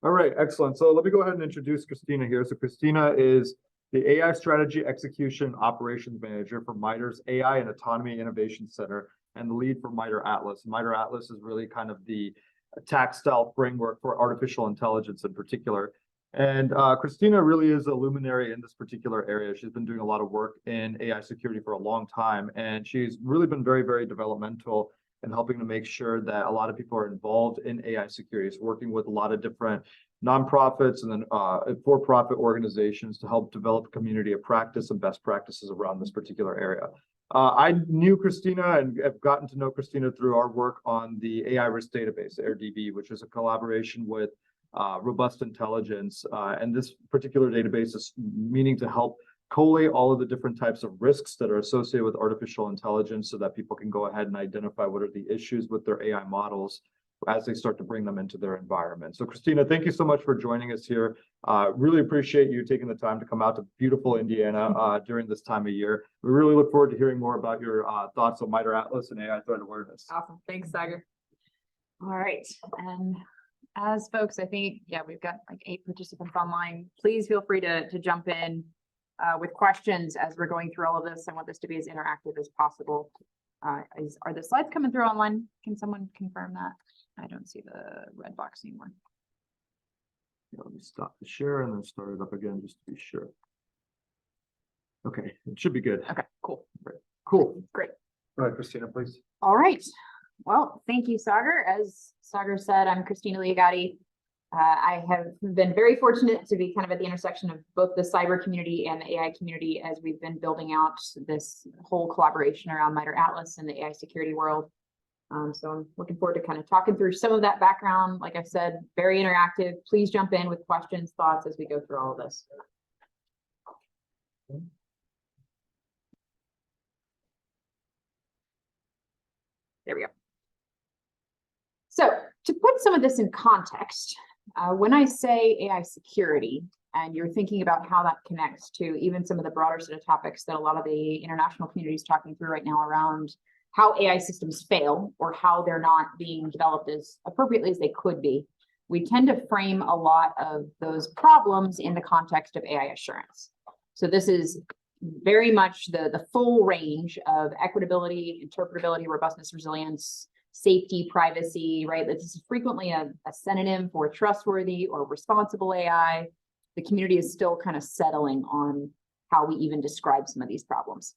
All right, excellent. So let me go ahead and introduce Christina here. So Christina is the AI Strategy Execution Operations Manager for MITRE's AI and Autonomy Innovation Center and the lead for MITRE ATLAS. MITRE ATLAS is really kind of the attack style framework for artificial intelligence in particular. And Christina really is a luminary in this particular area. She's been doing a lot of work in AI security for a long time, and she's really been very, very developmental in helping to make sure that a lot of people are involved in AI security. It's working with a lot of different nonprofits and then for-profit organizations to help develop a community of practice and best practices around this particular area. I knew Christina and have gotten to know Christina through our work on the AI risk database, AIRDB, which is a collaboration with Robust Intelligence. And this particular database is meaning to help collate all of the different types of risks that are associated with artificial intelligence so that people can go ahead and identify what are the issues with their AI models as they start to bring them into their environment. So Christina, thank you so much for joining us here. Really appreciate you taking the time to come out to beautiful Indiana during this time of year. We really look forward to hearing more about your thoughts on MITRE ATLAS and AI threat awareness. Awesome. Thanks, Sagar. All right. And as folks, I think, yeah, we've got like 8 participants online. Please feel free to jump in with questions as we're going through all of this. I want this to be as interactive as possible. Are the slides coming through online? Can someone confirm that? I don't see the red box anymore. Yeah, let me stop the share and then start it up again just to be sure. Okay, it should be good. Okay, cool. Right. Cool. Great. All right, Christina, please. All right. Well, thank you, Sagar. As Sagar said, I'm Christina Liaghati. I have been very fortunate to be kind of at the intersection of both the cyber community and the AI community as we've been building out this whole collaboration around MITRE ATLAS and the AI security world. So I'm looking forward to kind of talking through some of that background. Like I said, very interactive. Please jump in with questions, thoughts as we go through all of this. There we go. So to put some of this in context, when I say AI security, and you're thinking about how that connects to even some of the broader set of topics that a lot of the international community is talking through right now around how AI systems fail or how they're not being developed as appropriately as they could be, we tend to frame a lot of those problems in the context of AI assurance. So this is very much the full range of equitability, interpretability, robustness, resilience, safety, privacy, right? This is frequently a synonym for trustworthy or responsible AI. The community is still kind of settling on how we even describe some of these problems.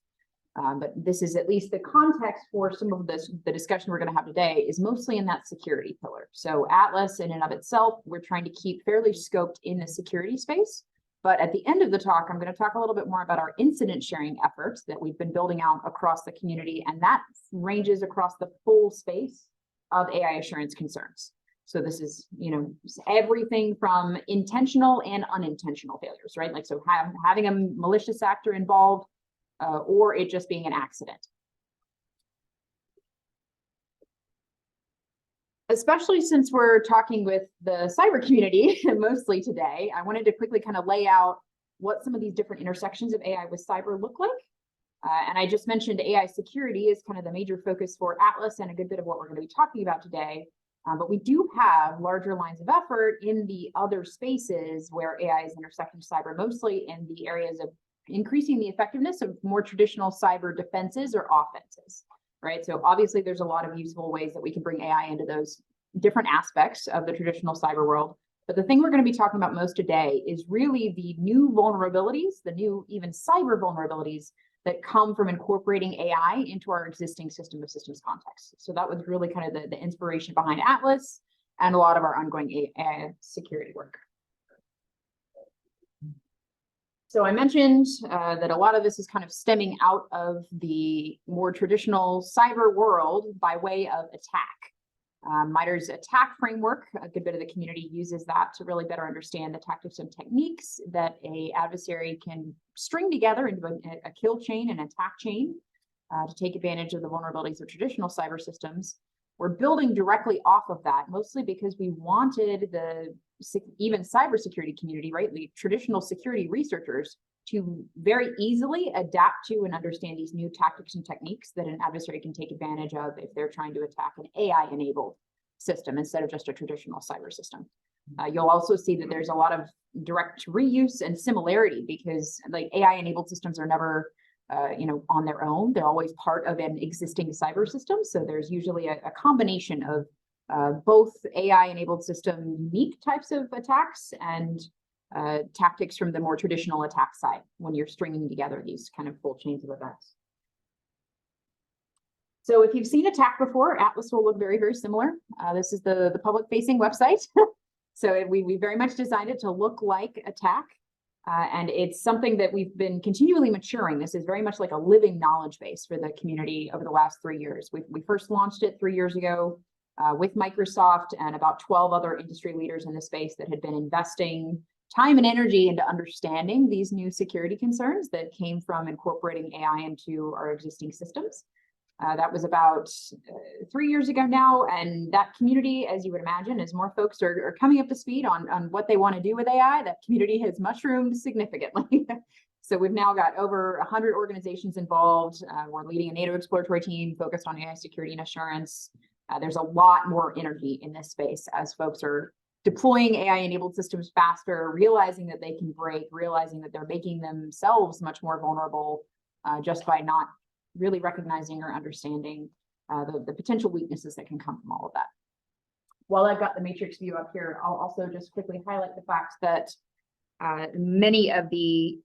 But this is at least the context for some of this. The discussion we're going to have today is mostly in that security pillar. So Atlas in and of itself, we're trying to keep fairly scoped in the security space. But at the end of the talk, I'm going to talk a little bit more about our incident sharing efforts that we've been building out across the community. And that ranges across the full space of AI assurance concerns. So this is, everything from intentional and unintentional failures, right? Like, so having a malicious actor involved, or it just being an accident. Especially since we're talking with the cyber community mostly today, I wanted to quickly kind of lay out what some of these different intersections of AI with cyber look like. And I just mentioned AI security is kind of the major focus for Atlas and a good bit of what we're going to be talking about today. But we do have larger lines of effort in the other spaces where AI is intersecting cyber, mostly in the areas of increasing the effectiveness of more traditional cyber defenses or offenses, right? So obviously there's a lot of useful ways that we can bring AI into those different aspects of the traditional cyber world. But the thing we're going to be talking about most today is really the new vulnerabilities, the new even cyber vulnerabilities that come from incorporating AI into our existing system of systems context. So that was really kind of the inspiration behind Atlas and a lot of our ongoing AI security work. So I mentioned that a lot of this is kind of stemming out of the more traditional cyber world by way of attack. MITRE's attack framework, a good bit of the community uses that to really better understand the tactics and techniques that an adversary can string together into a kill chain and attack chain to take advantage of the vulnerabilities of traditional cyber systems. We're building directly off of that, mostly because we wanted the even cybersecurity community, right, the traditional security researchers, to very easily adapt to and understand these new tactics and techniques that an adversary can take advantage of if they're trying to attack an AI-enabled system instead of just a traditional cyber system. You'll also see that there's a lot of direct reuse and similarity because like AI-enabled systems are never, on their own. They're always part of an existing cyber system. So there's usually a combination of both AI-enabled system unique types of attacks and tactics from the more traditional attack side when you're stringing together these kind of full chains of events. So if you've seen attack before, Atlas will look very, very similar. This is the public-facing website. So we very much designed it to look like attack. And it's something that we've been continually maturing. This is very much like a living knowledge base for the community over the last 3 years. We first launched it 3 years ago with Microsoft and about 12 other industry leaders in the space that had been investing time and energy into understanding these new security concerns that came from incorporating AI into our existing systems. That was about 3 years ago now, and that community, as you would imagine, as more folks are coming up to speed on what they want to do with AI, that community has mushroomed significantly. So we've now got over 100 organizations involved. We're leading a NATO exploratory team focused on AI security and assurance. There's a lot more energy in this space as folks are deploying AI-enabled systems faster, realizing that they can break, realizing that they're making themselves much more vulnerable just by not really recognizing or understanding the potential weaknesses that can come from all of that. While I've got the matrix view up here, I'll also just quickly highlight the fact that many of the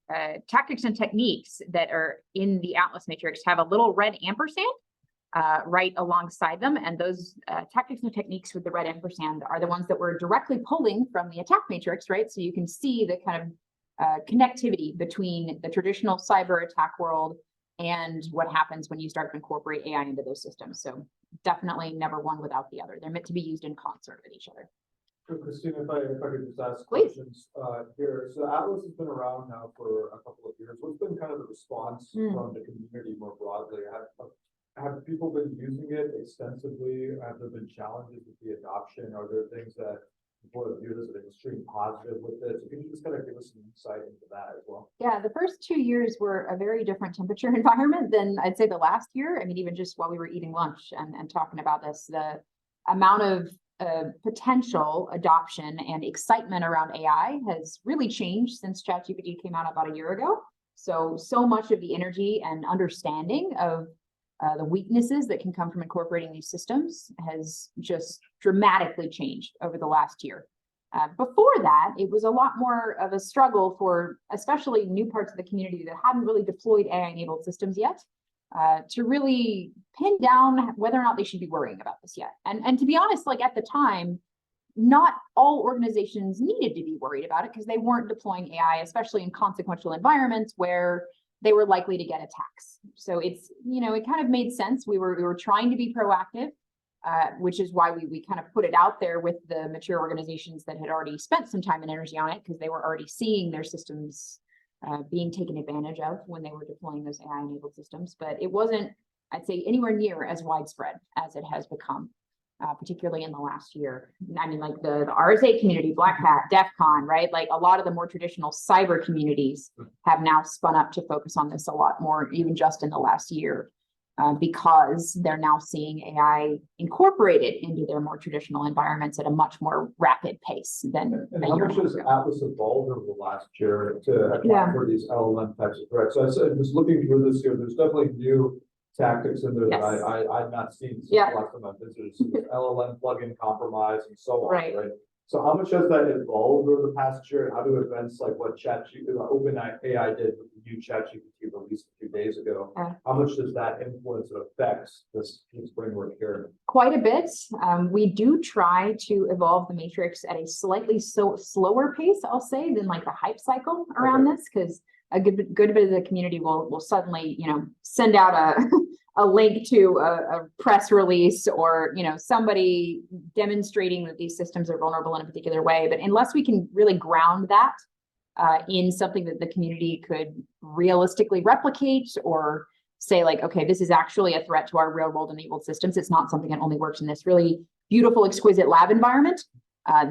tactics and techniques that are in the Atlas matrix have a little red ampersand right alongside them. And those tactics and techniques with the red ampersand are the ones that we're directly pulling from the attack matrix, right? So you can see the kind of connectivity between the traditional cyber attack world and what happens when you start to incorporate AI into those systems. So definitely never one without the other. They're meant to be used in concert with each other. So Christina, if I could just ask Please. questions here. So Atlas has been around now for a couple of years. What's been kind of the response from the community more broadly? Have people been using it extensively? Have there been challenges with the adoption? Are there things that people have viewed as an extreme positive with it? So can you just kind of give us some insight into that as well? Yeah, the first 2 years were a very different temperature environment than I'd say the last year. I mean, even just while we were eating lunch and talking about this, the amount of potential adoption and excitement around AI has really changed since ChatGPT came out about a year ago. So much of the energy and understanding of the weaknesses that can come from incorporating these systems has just dramatically changed over the last year. Before that, it was a lot more of a struggle for especially new parts of the community that hadn't really deployed AI-enabled systems yet to really pin down whether or not they should be worrying about this yet. And to be honest, like at the time, not all organizations needed to be worried about it because they weren't deploying AI, especially in consequential environments where they were likely to get attacks. So it's, it kind of made sense. We were trying to be proactive, which is why we kind of put it out there with the mature organizations that had already spent some time and energy on it because they were already seeing their systems being taken advantage of when they were deploying those AI-enabled systems. But it wasn't, I'd say, anywhere near as widespread as it has become, particularly in the last year. I mean, like the RSA community, Black Hat, DEF CON, right? Like a lot of the more traditional cyber communities have now spun up to focus on this a lot more, even just in the last year, because they're now seeing AI incorporated into their more traditional environments at a much more rapid pace than. And how much has Atlas evolved over the last year to account for these LLM types of threats? So I said, just looking through this here, there's definitely new tactics in there that I've not seen since the last time I visited. So LLM plugin compromise and so on, right? So how much has that evolved over the past year? How do events like what OpenAI did with the new ChatGPT release a few days ago, how much does that influence or affects this framework here? Quite a bit. We do try to evolve the matrix at a slightly slower pace, I'll say, than like the hype cycle around this, because a good bit of the community will suddenly, send out a link to a press release or, somebody demonstrating that these systems are vulnerable in a particular way. But unless we can really ground that in something that the community could realistically replicate or say like, okay, this is actually a threat to our real world enabled systems. It's not something that only works in this really beautiful, exquisite lab environment.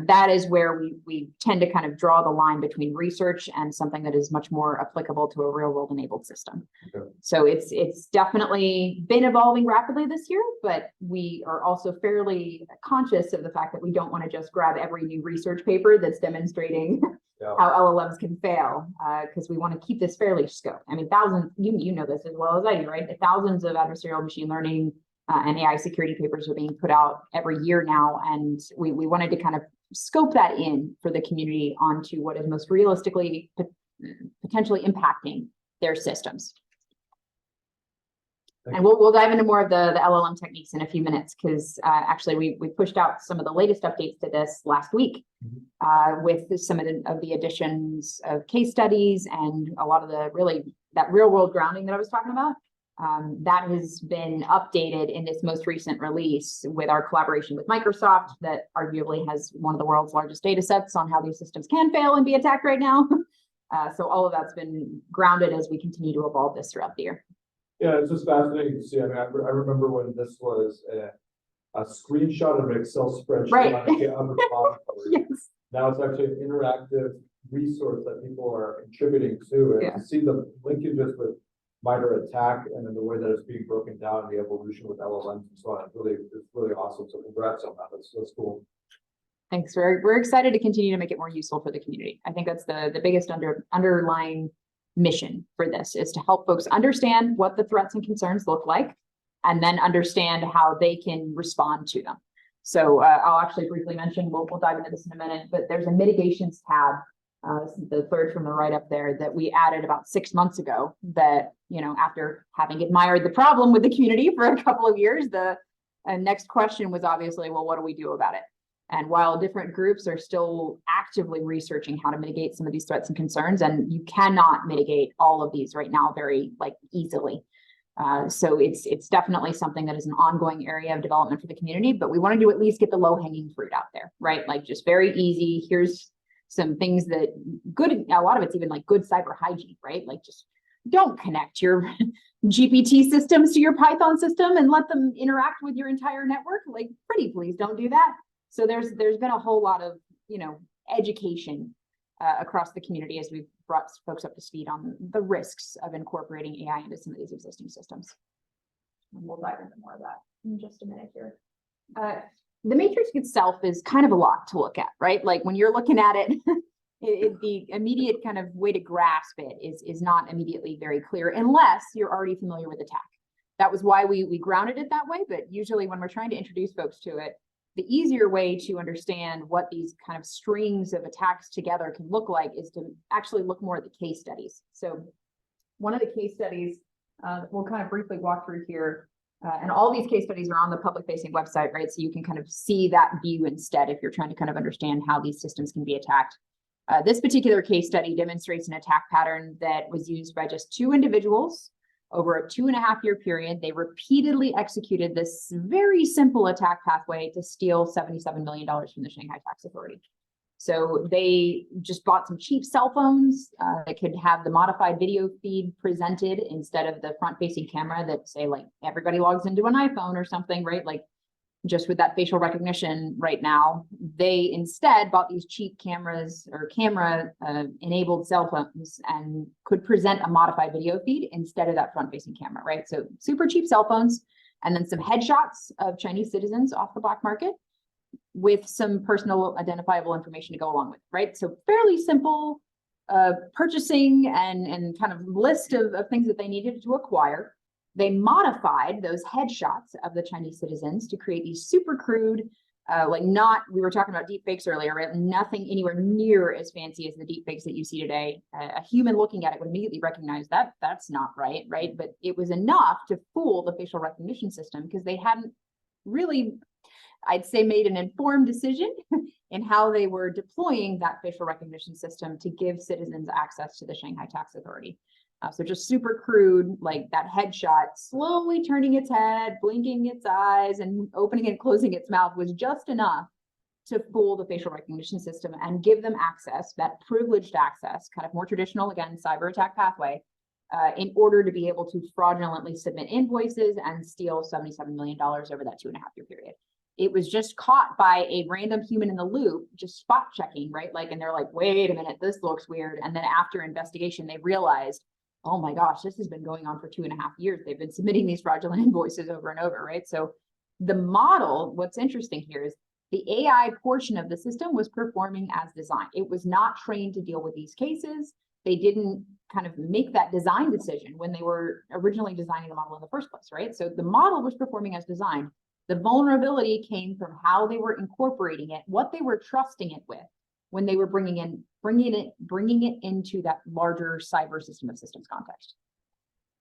That is where we tend to kind of draw the line between research and something that is much more applicable to a real world enabled system. Okay. So it's definitely been evolving rapidly this year, but we are also fairly conscious of the fact that we don't want to just grab every new research paper that's demonstrating how LLMs can fail, because we want to keep this fairly scoped. I mean, thousands, you know this as well as I do, right? Thousands of adversarial machine learning and AI security papers are being put out every year now, and we wanted to kind of scope that in for the community onto what is most realistically potentially impacting their systems. And we'll dive into more of the LLM techniques in a few minutes, because actually we pushed out some of the latest updates to this last week with some of the additions of case studies and a lot of that real world grounding that I was talking about. That has been updated in this most recent release with our collaboration with Microsoft, that arguably has one of the world's largest data sets on how these systems can fail and be attacked right now. So all of that's been grounded as we continue to evolve this throughout the year. Yeah, it's just fascinating to see. I mean, I remember when this was a screenshot of an Excel spreadsheet on a GitHub repository. Yes. Now it's actually an interactive resource that people are contributing to, and to see the linkages with MITRE ATT&CK and then the way that it's being broken down and the evolution with LLMs and so on. It's really awesome. So congrats on that. That's cool. Thanks. We're excited to continue to make it more useful for the community. I think that's the biggest underlying mission for this, is to help folks understand what the threats and concerns look like, and then understand how they can respond to them. So I'll actually briefly mention, we'll dive into this in a minute, but there's a mitigations tab, the third from the right up there, that we added about 6 months ago, that, you know, after having admired the problem with the community for a couple of years, the next question was obviously, well, what do we do about it? And while different groups are still actively researching how to mitigate some of these threats and concerns, and you cannot mitigate all of these right now very easily. So it's definitely something that is an ongoing area of development for the community, but we wanted to at least get the low-hanging fruit out there, right? Like, just very easy. Here's some things that a lot of it's even like good cyber hygiene, right? Like, just don't connect your GPT systems to your Python system and let them interact with your entire network. Like, pretty please don't do that. So there's been a whole lot of, education across the community as we've brought folks up to speed on the risks of incorporating AI into some of these existing systems. And we'll dive into more of that in just a minute here. The matrix itself is kind of a lot to look at, right? Like, when you're looking at it, the immediate kind of way to grasp it is not immediately very clear, unless you're already familiar with attack. That was why we grounded it that way. But usually when we're trying to introduce folks to it, the easier way to understand what these kind of strings of attacks together can look like is to actually look more at the case studies. So one of the case studies we'll kind of briefly walk through here, and all these case studies are on the public facing website, right? So you can kind of see that view instead if you're trying to kind of understand how these systems can be attacked. This particular case study demonstrates an attack pattern that was used by just 2 individuals over a 2.5-year period. They repeatedly executed this very simple attack pathway to steal $77 million from the Shanghai Tax Authority. So they just bought some cheap cell phones that could have the modified video feed presented instead of the front-facing camera that, say, like, everybody logs into an iPhone or something, right? Like, just with that facial recognition right now, they instead bought these cheap cameras or camera enabled cell phones and could present a modified video feed instead of that front facing camera, right? So super cheap cell phones, and then some headshots of Chinese citizens off the black market with some personal identifiable information to go along with, right? So fairly simple purchasing and kind of list of things that they needed to acquire. They modified those headshots of the Chinese citizens to create these super crude, we were talking about deep fakes earlier, right? Nothing anywhere near as fancy as the deep fakes that you see today. A human looking at it would immediately recognize that that's not right? But it was enough to fool the facial recognition system, because they hadn't really, I'd say, made an informed decision in how they were deploying that facial recognition system to give citizens access to the Shanghai Tax Authority. So just super crude, like that headshot, slowly turning its head, blinking its eyes, and opening and closing its mouth was just enough to fool the facial recognition system and give them access, that privileged access, kind of more traditional, again, cyber attack pathway, in order to be able to fraudulently submit invoices and steal $77 million over that 2.5-year period. it was just caught by a random human in the loop, just spot checking, right? Like, and they're like, wait a minute, this looks weird. And then after investigation, they realized, oh my gosh, this has been going on for 2.5 years. They've been submitting these fraudulent invoices over and over, right? So the model, what's interesting here is the AI portion of the system was performing as designed. It was not trained to deal with these cases. They didn't kind of make that design decision when they were originally designing the model in the first place, right? So the model was performing as designed. The vulnerability came from how they were incorporating it, what they were trusting it with when they were bringing it into that larger cyber system of systems context.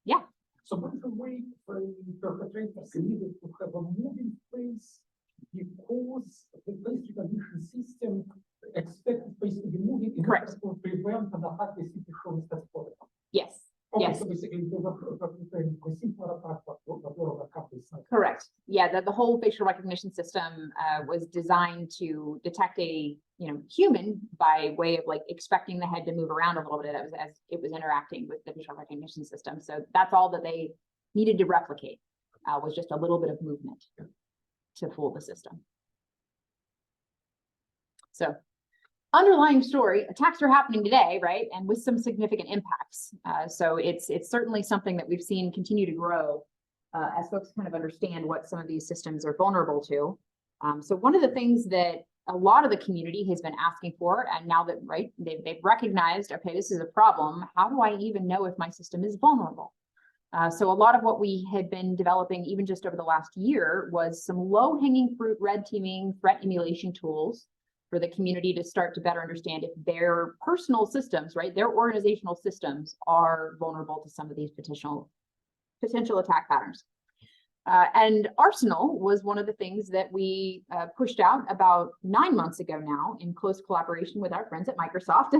Yeah. So what is the way for perpetrators needed to have a moving face because the face recognition system expected face to be moving in order to prevent an attack they simply shows that's for them? Yes. Okay, Yes. so basically they were preparing for simpler attack, but overcome this. Correct. Yeah, the whole facial recognition system was designed to detect a human by way of like expecting the head to move around a little bit as it was interacting with the facial recognition system. So that's all that they needed to replicate was just a little bit of movement to fool the system. So underlying story, attacks are happening today, right? And with some significant impacts. So it's certainly something that we've seen continue to grow as folks kind of understand what some of these systems are vulnerable to. So one of the things that a lot of the community has been asking for, and now that, right, they've recognized, okay, this is a problem, how do I even know if my system is vulnerable? So a lot of what we had been developing even just over the last year was some low-hanging fruit red teaming threat emulation tools for the community to start to better understand if their personal systems, right, their organizational systems are vulnerable to some of these potential attack patterns. And Arsenal was one of the things that we pushed out about 9 months ago now in close collaboration with our friends at Microsoft,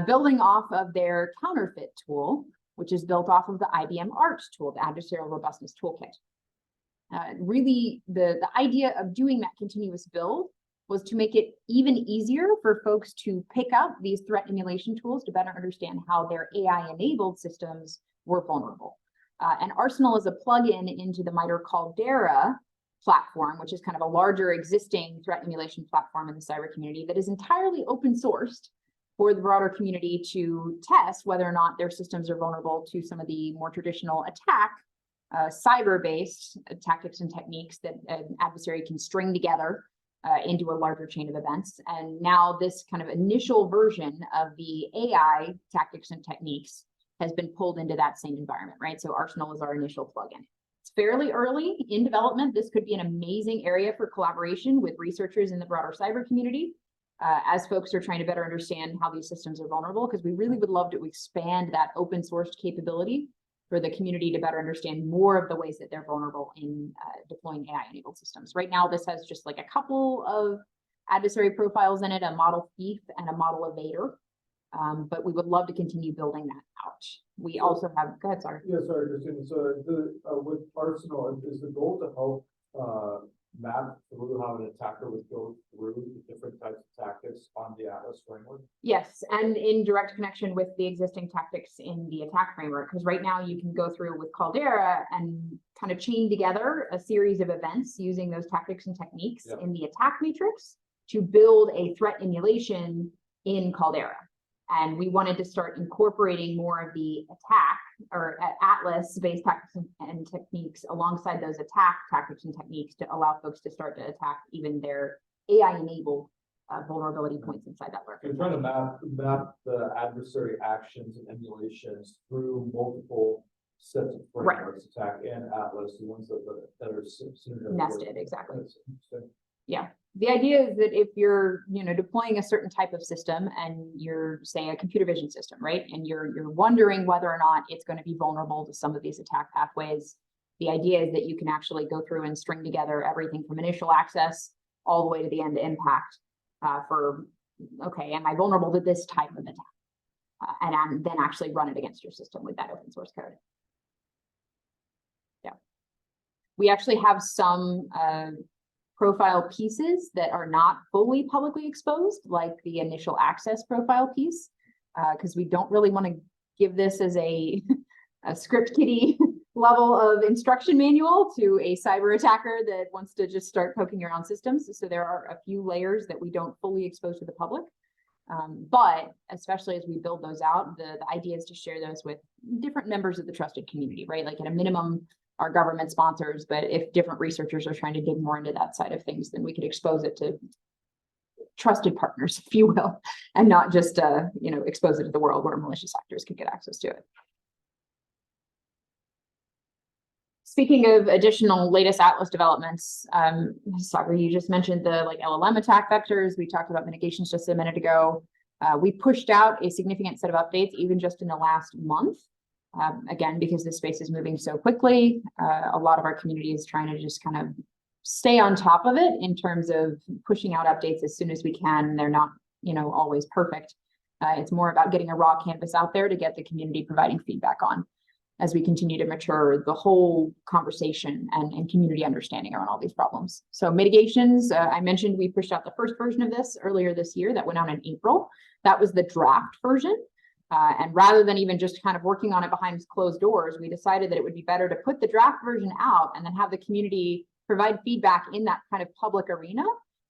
building off of their counterfeit tool, which is built off of the IBM ART tool, the Adversarial Robustness Toolkit. Really, the idea of doing that continuous build was to make it even easier for folks to pick up these threat emulation tools to better understand how their AI-enabled systems were vulnerable. And Arsenal is a plugin into the MITRE Caldera platform, which is kind of a larger existing threat emulation platform in the cyber community that is entirely open sourced for the broader community to test whether or not their systems are vulnerable to some of the more traditional attack, cyber-based tactics and techniques that an adversary can string together into a larger chain of events. And now this kind of initial version of the AI tactics and techniques has been pulled into that same environment, right? So Arsenal is our initial plugin. It's fairly early in development. This could be an amazing area for collaboration with researchers in the broader cyber community as folks are trying to better understand how these systems are vulnerable, because we really would love to expand that open source capability for the community to better understand more of the ways that they're vulnerable in deploying AI-enabled systems. Right now, this has just like a couple of adversary profiles in it, a model thief and a model evader. But we would love to continue building that out. We also have, go ahead, sorry. Yeah, sorry, Christina. So with Arsenal, is the goal to help map through how an attacker would go through the different types of tactics on the Atlas framework? Yes, and in direct connection with the existing tactics in the attack framework, because right now you can go through with Caldera and kind of chain together a series of events using those tactics and techniques in the attack matrix to build a threat emulation in Caldera. And we wanted to start incorporating more of the attack or Atlas-based tactics and techniques alongside those attack tactics and techniques to allow folks to start to attack even their AI-enabled vulnerability points inside that work. You're trying to map the adversary actions and emulations through multiple sets of frameworks, attack and Atlas, the ones that are nested, exactly. That's interesting. Yeah. The idea is that if you're, deploying a certain type of system and you're, say, a computer vision system, right? And you're wondering whether or not it's going to be vulnerable to some of these attack pathways. The idea is that you can actually go through and string together everything from initial access all the way to the end impact for, okay, am I vulnerable to this type of attack? And then actually run it against your system with that open source code. Yeah. We actually have some profile pieces that are not fully publicly exposed, like the initial access profile piece, because we don't really want to give this as a script kiddie level of instruction manual to a cyber attacker that wants to just start poking around systems. So there are a few layers that we don't fully expose to the public. But especially as we build those out, the idea is to share those with different members of the trusted community, right? Like at a minimum, our government sponsors, but if different researchers are trying to dig more into that side of things, then we could expose it to trusted partners, if you will, and not just, expose it to the world where malicious actors could get access to it. Speaking of additional latest Atlas developments, Sagar, you just mentioned the LLM attack vectors. We talked about mitigations just a minute ago. We pushed out a significant set of updates even just in the last month. Again, because this space is moving so quickly, a lot of our community is trying to just kind of stay on top of it in terms of pushing out updates as soon as we can. They're not, always perfect. It's more about getting a raw canvas out there to get the community providing feedback on as we continue to mature the whole conversation and community understanding around all these problems. So mitigations, I mentioned we pushed out the first version of this earlier this year that went out in April. That was the draft version. And rather than even just kind of working on it behind closed doors, we decided that it would be better to put the draft version out and then have the community provide feedback in that kind of public arena,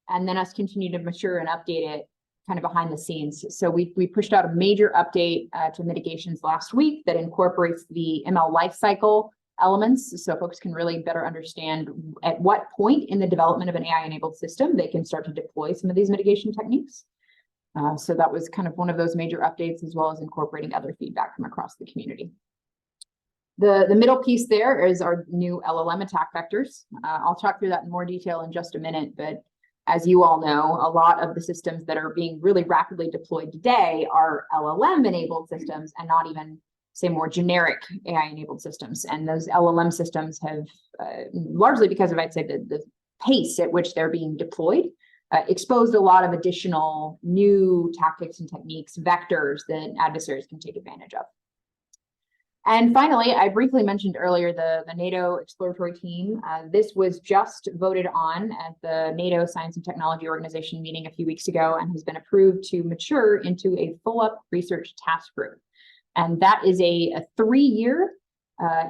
and then us continue to mature and update it kind of behind the scenes. So we pushed out a major update to mitigations last week that incorporates the ML lifecycle elements, so folks can really better understand at what point in the development of an AI-enabled system they can start to deploy some of these mitigation techniques. So that was kind of one of those major updates, as well as incorporating other feedback from across the community. The middle piece there is our new LLM attack vectors. I'll talk through that in more detail in just a minute, but as you all know, a lot of the systems that are being really rapidly deployed today are LLM-enabled systems and not even, say, more generic AI-enabled systems. And those LLM systems have, largely because of, I'd say, the pace at which they're being deployed, exposed a lot of additional new tactics and techniques, vectors that adversaries can take advantage of. And finally, I briefly mentioned earlier the NATO exploratory team. This was just voted on at the NATO Science and Technology Organization meeting a few weeks ago and has been approved to mature into a full-up research task group. And that is a 3-year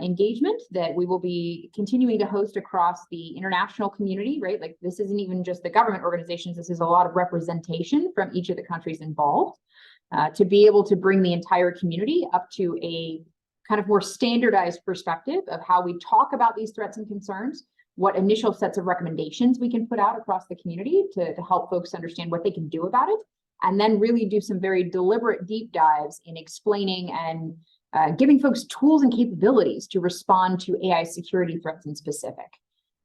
engagement that we will be continuing to host across the international community, right? Like this isn't even just the government organizations, this is a lot of representation from each of the countries involved to be able to bring the entire community up to a kind of more standardized perspective of how we talk about these threats and concerns, what initial sets of recommendations we can put out across the community to help folks understand what they can do about it, and then really do some very deliberate deep dives in explaining and giving folks tools and capabilities to respond to AI security threats in specific.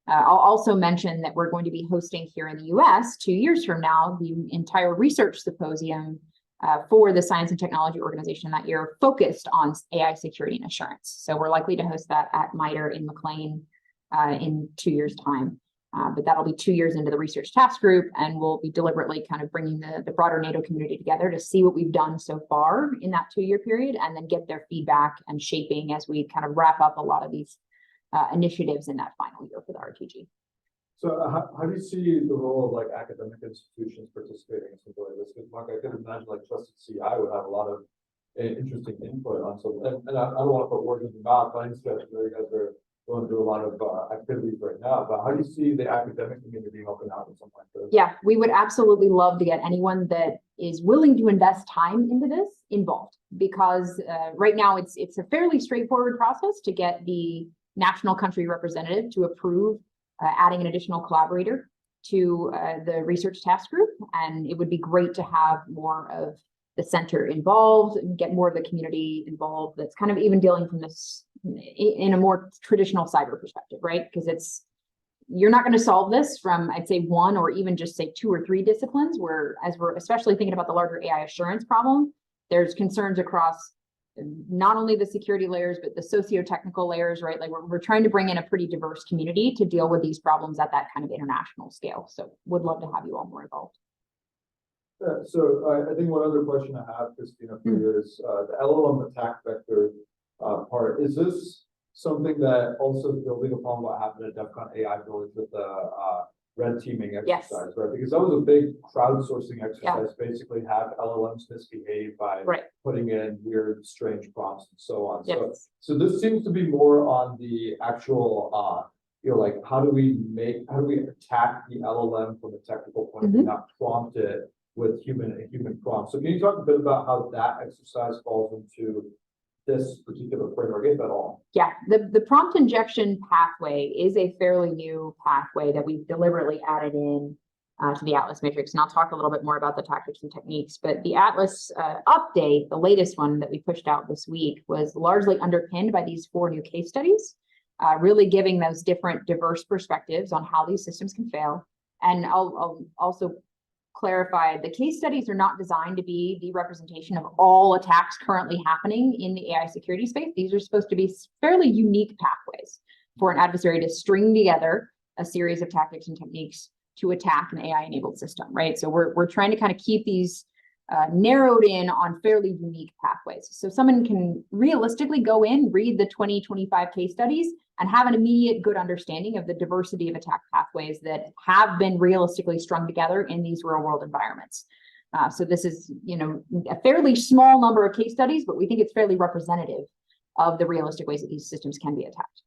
I'll also mention that we're going to be hosting here in the US 2 years from now, the entire research symposium for the Science and Technology Organization that year, focused on AI security and assurance. So we're likely to host that at MITRE in McLean in 2 years' time. But that'll be 2 years into the research task group, and we'll be deliberately kind of bringing the broader NATO community together to see what we've done so far in that 2-year period, and then get their feedback and shaping as we kind of wrap up a lot of these initiatives in that final year for the RTG. So how do you see the role of academic institutions participating in something like this? Because Mark, I could imagine Trusted CI would have a lot of interesting input on something. And I don't want to put words in your mouth, but I understand you guys are going through a lot of activities right now. But how do you see the academic community helping out with something like this? Yeah, we would absolutely love to get anyone that is willing to invest time into this involved, because right now it's a fairly straightforward process to get the national country representative to approve adding an additional collaborator to the research task group. And it would be great to have more of the center involved and get more of the community involved that's kind of even dealing from this in a more traditional cyber perspective, right? Because you're not going to solve this from, I'd say, one or even just say 2 or 3 disciplines, where as we're especially thinking about the larger AI assurance problem, there's concerns across not only the security layers, but the socio-technical layers, right? Like we're trying to bring in a pretty diverse community to deal with these problems at that kind of international scale. So would love to have you all more involved. So I think one other question I have, Christina, for you is the LLM attack vector part. Is this something that also is building upon what happened at DEF CON AI Village with the red teaming Yes. exercise, right? Because that was a big crowdsourcing exercise, basically have LLMs misbehave by Right. putting in weird, strange prompts and so on. Yes. So this seems to be more on the actual, like, how do we attack the LLM from a technical point of view, not prompt it with human prompts. So can you talk a bit about how that exercise falls into this particular framework, if at all? Yeah, the prompt injection pathway is a fairly new pathway that we've deliberately added in to the Atlas matrix. And I'll talk a little bit more about the tactics and techniques, but the Atlas update, the latest one that we pushed out this week, was largely underpinned by these 4 new case studies, really giving those different diverse perspectives on how these systems can fail. And I'll also clarify, the case studies are not designed to be the representation of all attacks currently happening in the AI security space. These are supposed to be fairly unique pathways for an adversary to string together a series of tactics and techniques to attack an AI-enabled system, right? So we're trying to kind of keep these narrowed in on fairly unique pathways. So someone can realistically go in, read the 2025 case studies, and have an immediate good understanding of the diversity of attack pathways that have been realistically strung together in these real-world environments. So this is, a fairly small number of case studies, but we think it's fairly representative of the realistic ways that these systems can be attacked.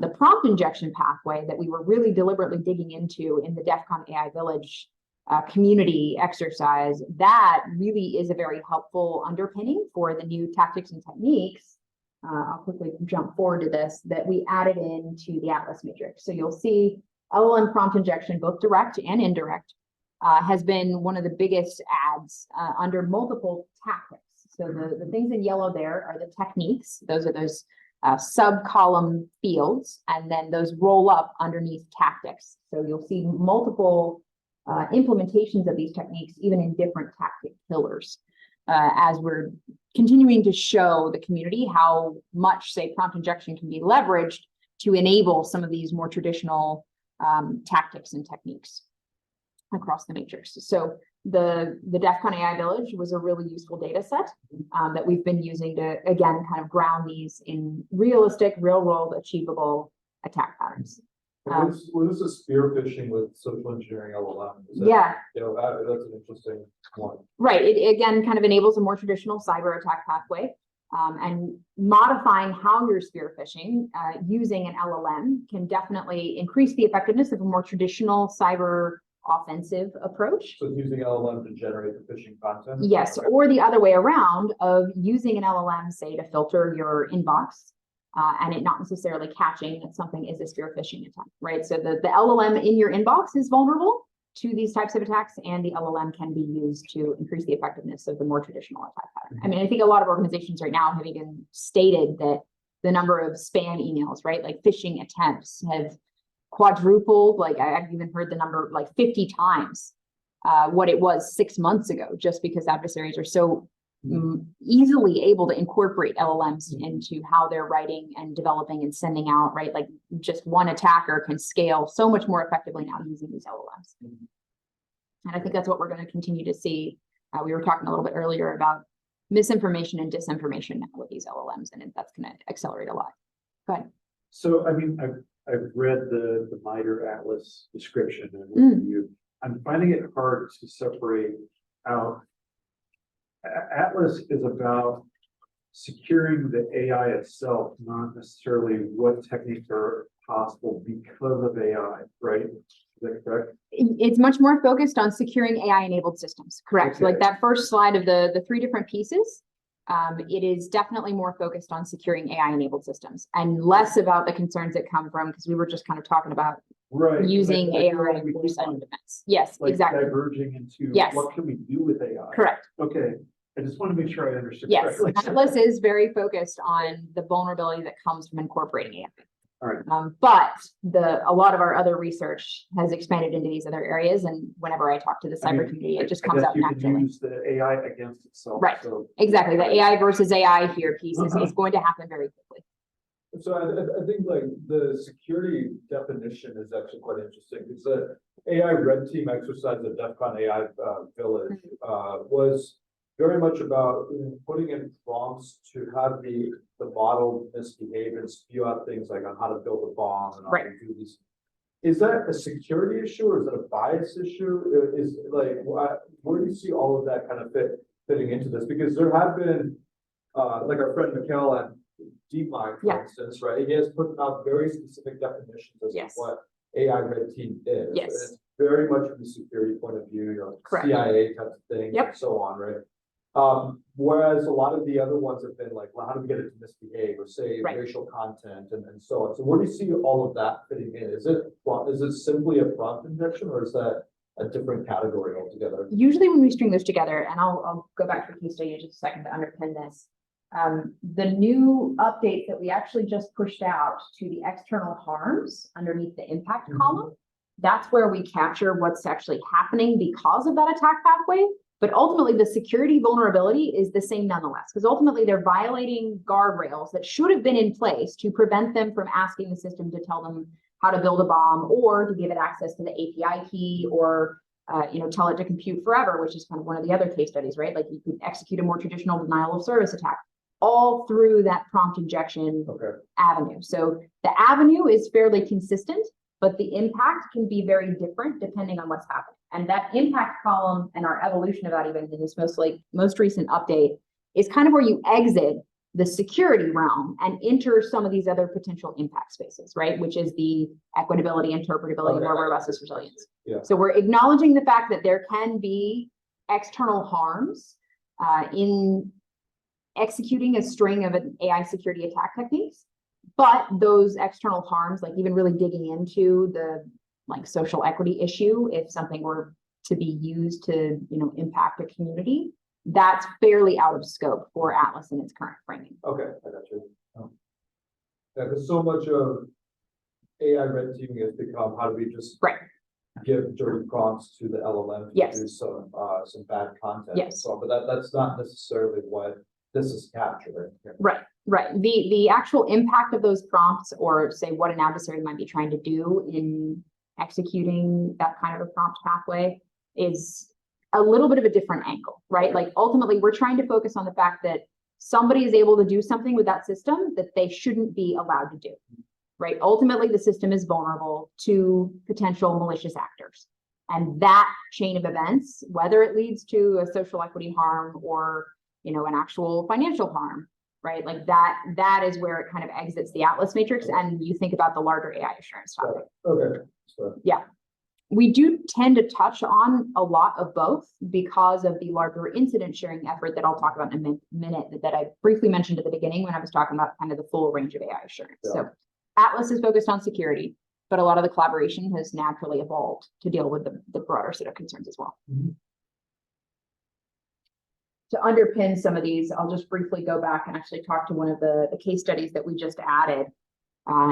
The prompt injection pathway that we were really deliberately digging into in the DEF CON AI Village community exercise, that really is a very helpful underpinning for the new tactics and techniques. I'll quickly jump forward to this, that we added into the Atlas matrix. So you'll see LLM prompt injection, both direct and indirect, has been one of the biggest adds under multiple tactics. So the things in yellow there are the techniques. Those are those sub-column fields, and then those roll up underneath tactics. So you'll see multiple implementations of these techniques, even in different tactic pillars, as we're continuing to show the community how much, say, prompt injection can be leveraged to enable some of these more traditional tactics and techniques across the matrix. So the DEF CON AI Village was a really useful data set that we've been using to, again, kind of ground these in realistic, real-world, achievable attack patterns. Was this a spear phishing with social engineering LLM? Yeah. That's an interesting one. Right. It again kind of enables a more traditional cyber attack pathway, and modifying how you're spear phishing using an LLM can definitely increase the effectiveness of a more traditional cyber offensive approach. So using LLM to generate the phishing content? Yes, Okay. or the other way around of using an LLM, say, to filter your inbox. And it not necessarily catching that something is a spear phishing attack, right? So the LLM in your inbox is vulnerable to these types of attacks, and the LLM can be used to increase the effectiveness of the more traditional attack pattern. I mean, I think a lot of organizations right now have even stated that the number of spam emails, right, like phishing attempts, have quadrupled. Like I've even heard the number like 50 times what it was 6 months ago, just because adversaries are so easily able to incorporate LLMs into how they're writing and developing and sending out, right? Like just one attacker can scale so much more effectively now using these LLMs. And I think that's what we're going to continue to see. We were talking a little bit earlier about misinformation and disinformation now with these LLMs, and that's going to accelerate a lot. Go ahead. So, I mean, I've read the MITRE ATLAS description and I'm finding it hard to separate out. Atlas is about securing the AI itself, not necessarily what techniques are possible because of AI, right? Is that correct? It's much more focused on securing AI-enabled systems, correct? Okay. Like that first slide of the 3 different pieces, it is definitely more focused on securing AI-enabled systems and less about the concerns that come from, because we were just kind of talking about Right. using I feel AI like we for keep cyber on, defense. Yes, like, exactly. diverging into Yes. what can we do with AI? Correct. Okay, I just want to make sure I understood Yes, correctly. Atlas is very focused on the vulnerability that comes from incorporating AI. All right. But a lot of our other research has expanded into these other areas, and whenever I talk to the cyber community, it just comes up You can naturally. use the AI against itself. Right. So, Exactly. The AI versus AI here piece is going to happen very quickly. So I think like the security definition is actually quite interesting. It's a AI red team exercise at DEF CON AI Village was very much about putting in prompts to have the model misbehave and spew out things like on how to build a bomb and how to do these Is that a security issue or is it a bias issue? Is like, where do you see all of that kind of fitting into this? Because there have been, like our friend Mikhail at DeepMind, for Yeah. instance, right? He has put out very specific definitions as Yes. to what AI red team is. Yes. And it's very much from the security point of view, Correct. CIA type of thing, Yep. and so on, right? Whereas a lot of the other ones have been like, well, how do we get it to misbehave or say Right. racial content and so on. So where do you see all of that fitting in? Is it simply a prompt injection or is that a different category altogether? Usually when we string those together, and I'll go back to the case study in just a second to underpin this. The new update that we actually just pushed out to the external harms underneath the impact Mhm. column, that's where we capture what's actually happening because of that attack pathway. But ultimately, the security vulnerability is the same nonetheless, because ultimately they're violating guardrails that should have been in place to prevent them from asking the system to tell them how to build a bomb or to give it access to the API key or tell it to compute forever, which is kind of one of the other case studies, right? Like you could execute a more traditional denial of service attack all through that prompt injection Okay. avenue. So the avenue is fairly consistent, but the impact can be very different depending on what's happening. And that impact column and our evolution of that even in this most recent update is kind of where you exit the security realm and enter some of these other potential impact spaces, right? Which is the equitability, interpretability, Okay. more robustness, resilience. Yeah. So we're acknowledging the fact that there can be external harms in executing a string of an AI security attack techniques, but those external harms, like even really digging into the social equity issue, if something were to be used to, impact a community, that's fairly out of scope for Atlas in its current framing. Okay, I got you. Yeah, because so much of AI red teaming has become how do we just Right. give dirty prompts to the LLM to Yes. do some bad content. Yes. So, but that's not necessarily what this is capturing. Right. The actual impact of those prompts, or say what an adversary might be trying to do in executing that kind of a prompt pathway, is a little bit of a different angle, right? Like ultimately, we're trying to focus on the fact that somebody is able to do something with that system that they shouldn't be allowed to do, right? Ultimately, the system is vulnerable to potential malicious actors. And that chain of events, whether it leads to a social equity harm or, an actual financial harm, right? Like that is where it kind of exits the Atlas matrix and you think about the larger AI assurance topic. Okay. So, We do tend to touch on a lot of both because of the larger incident sharing effort that I'll talk about in a minute that I briefly mentioned at the beginning when I was talking about kind of the full range of AI assurance. Yeah. So Atlas is focused on security, but a lot of the collaboration has naturally evolved to deal with the broader set of concerns as well. Mhm. To underpin some of these, I'll just briefly go back and actually talk to one of the case studies that we just added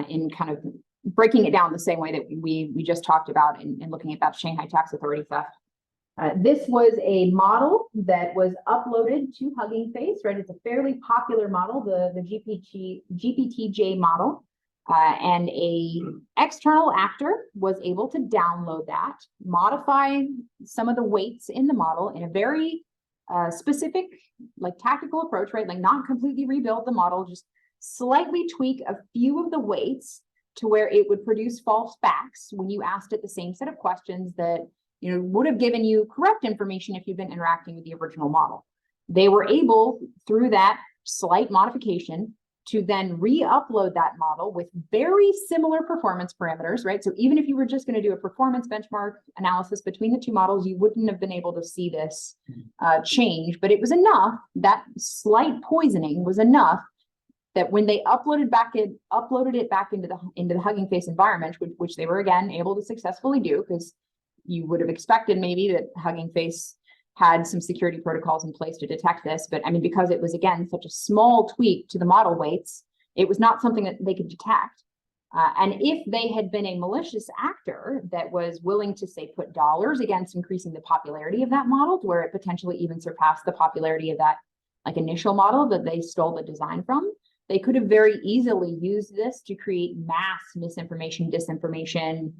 in kind of breaking it down the same way that we just talked about in looking at that Shanghai Tax Authority theft. This was a model that was uploaded to Hugging Face, right? It's a fairly popular model, the GPTJ model. And a external actor was able to download that, modify some of the weights in the model in a very specific, tactical approach, right? Like not completely rebuild the model, just slightly tweak a few of the weights to where it would produce false facts when you asked it the same set of questions that, would have given you correct information if you've been interacting with the original model. They were able, through that slight modification, to then re-upload that model with very similar performance parameters, right? So even if you were just going to do a performance benchmark analysis between the two models, you wouldn't have been able to see this change, but it was enough, that slight poisoning was enough that when they uploaded it back into the Hugging Face environment, which they were again able to successfully do, because you would have expected maybe that Hugging Face had some security protocols in place to detect this, but I mean, because it was again such a small tweak to the model weights, it was not something that they could detect. And if they had been a malicious actor that was willing to say put dollars against increasing the popularity of that model to where it potentially even surpassed the popularity of that initial model that they stole the design from, they could have very easily used this to create mass misinformation, disinformation,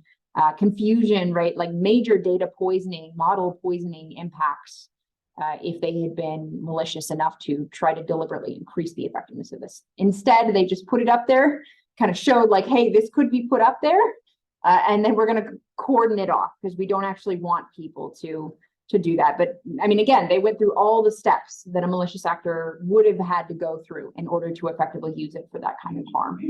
confusion, right? Like major data poisoning, model poisoning impacts if they had been malicious enough to try to deliberately increase the effectiveness of this. Instead, they just put it up there, kind of showed like, hey, this could be put up there. And then we're going to cordon it off because we don't actually want people to do that. But I mean, again, they went through all the steps that a malicious actor would have had to go through in order to effectively use it for that kind of harm.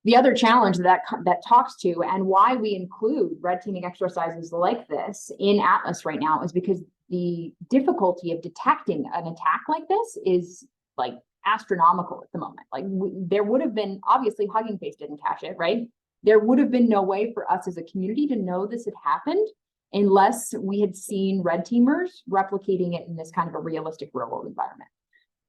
The other challenge that talks to, and why we include red teaming exercises like this in Atlas right now, is because the difficulty of detecting an attack like this is like astronomical at the moment. Like there would have been, obviously Hugging Face didn't catch it, right? There would have been no way for us as a community to know this had happened unless we had seen red teamers replicating it in this kind of a realistic real world environment.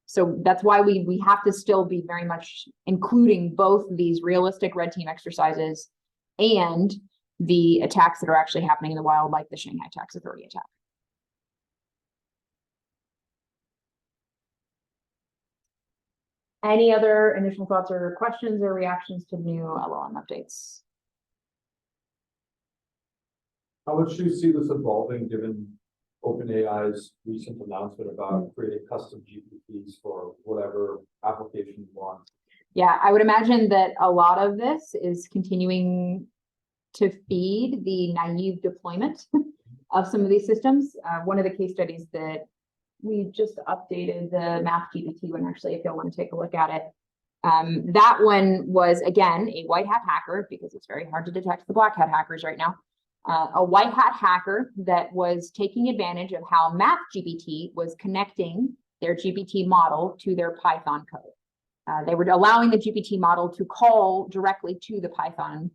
So that's why we have to still be very much including both these realistic red team exercises and the attacks that are actually happening in the wild, like the Shanghai Tax Authority attack. Any other initial thoughts or questions or reactions to new LLM updates? How much do you see this evolving given OpenAI's recent announcement about creating custom GPTs for whatever application you want? Yeah, I would imagine that a lot of this is continuing to feed the naive deployment of some of these systems. One of the case studies that we just updated the Math GPT one, actually, if you'll want to take a look at it. That one was, again, a white hat hacker, because it's very hard to detect the black hat hackers right now. A white hat hacker that was taking advantage of how Math GPT was connecting their GPT model to their Python code. They were allowing the GPT model to call directly to the Python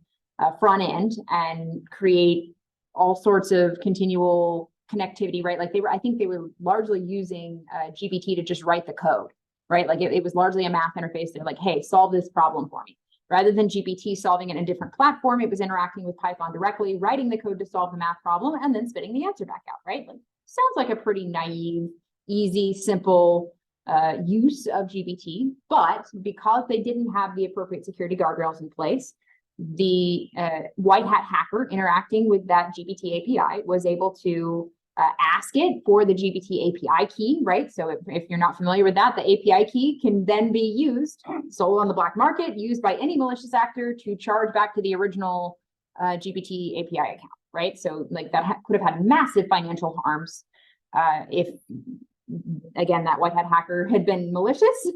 front end and create all sorts of continual connectivity, right? Like I think they were largely using GPT to just write the code, right? Like it was largely a math interface. They're like, hey, solve this problem for me. Rather than GPT solving it in a different platform, it was interacting with Python directly, writing the code to solve the math problem, and then spitting the answer back out, right? Like, sounds like a pretty naive, easy, simple use of GPT, but because they didn't have the appropriate security guardrails in place, the white hat hacker interacting with that GPT API was able to ask it for the GPT API key, right? So if you're not familiar with that, the API key can then be used, sold on the black market, used by any malicious actor to charge back to the original GPT API account, right? So like that could have had massive financial harms if, again, that white hat hacker had been malicious.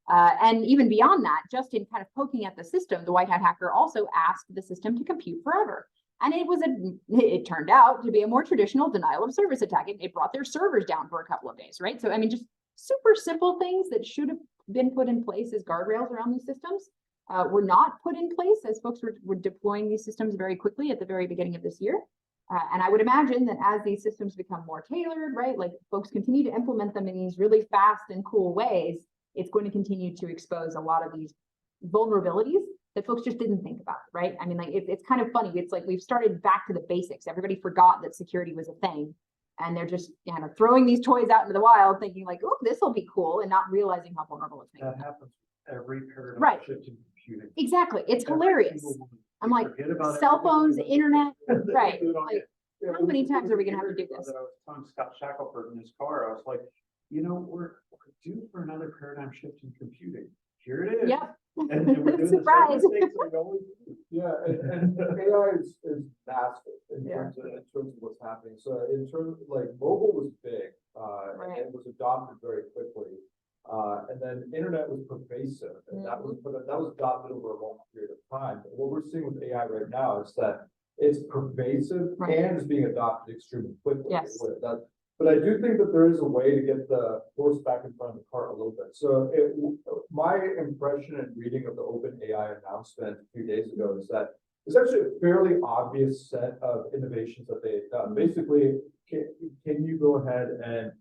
And even beyond that, just in kind of poking at the system, the white hat hacker also asked the system to compute forever. And it turned out to be a more traditional denial of service attack. It brought their servers down for a couple of days, right? So, I mean, just super simple things that should have been put in place as guardrails around these systems were not put in place as folks were deploying these systems very quickly at the very beginning of this year. And I would imagine that as these systems become more tailored, right, like folks continue to implement them in these really fast and cool ways, it's going to continue to expose a lot of these vulnerabilities that folks just didn't think about, right? I mean, like it's kind of funny. It's like we've started back to the basics. Everybody forgot that security was a thing, and they're just kind of throwing these toys out into the wild, thinking like, "Oh, this will be cool," and not realizing how vulnerable it's making. That happens with every paradigm Right. shift in computing. Exactly, it's hilarious. I'm like, Forget about cell phones, everything. internet, right? Do it on Like, it. how many times are we gonna have to do this? That I was telling Scott Shackelford in his car, I was like, you know, we're due for another paradigm shift in computing. Here it is. Yep. And we're doing the same Surprise. mistakes that we always do. Yeah, and AI is massive in Yeah. terms of what's happening. So in terms of like mobile was big, Right. and it was adopted very quickly. And then internet was pervasive, and that was adopted over a long period of time. But what we're seeing with AI right now is that it's pervasive Right. and is being adopted extremely quickly. Yes. But I do think that there is a way to get the horse back in front of the cart a little bit. So my impression and reading of the OpenAI announcement a few days ago is that it's actually a fairly obvious set of innovations that they've done. Basically, can you go ahead and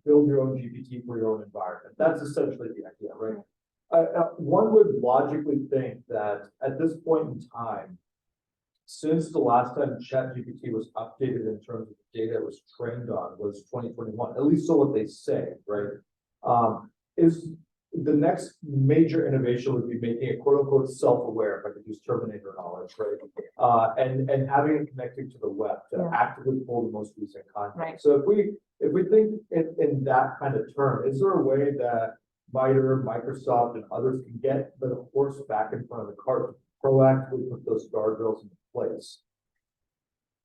build your own GPT for your own environment? That's essentially the idea, right? One would logically think that at this point in time, since the last time ChatGPT was updated in terms of the data it was trained on was 2021, at least so what they say, right? Is the next major innovation would be making it quote unquote self-aware, if I could use Terminator knowledge, right? And having it connecting to the web to actively pull the most recent content. Right. So if we think in that kind of term, is there a way that MITRE, Microsoft, and others can get the horse back in front of the cart to proactively put those guardrails into place?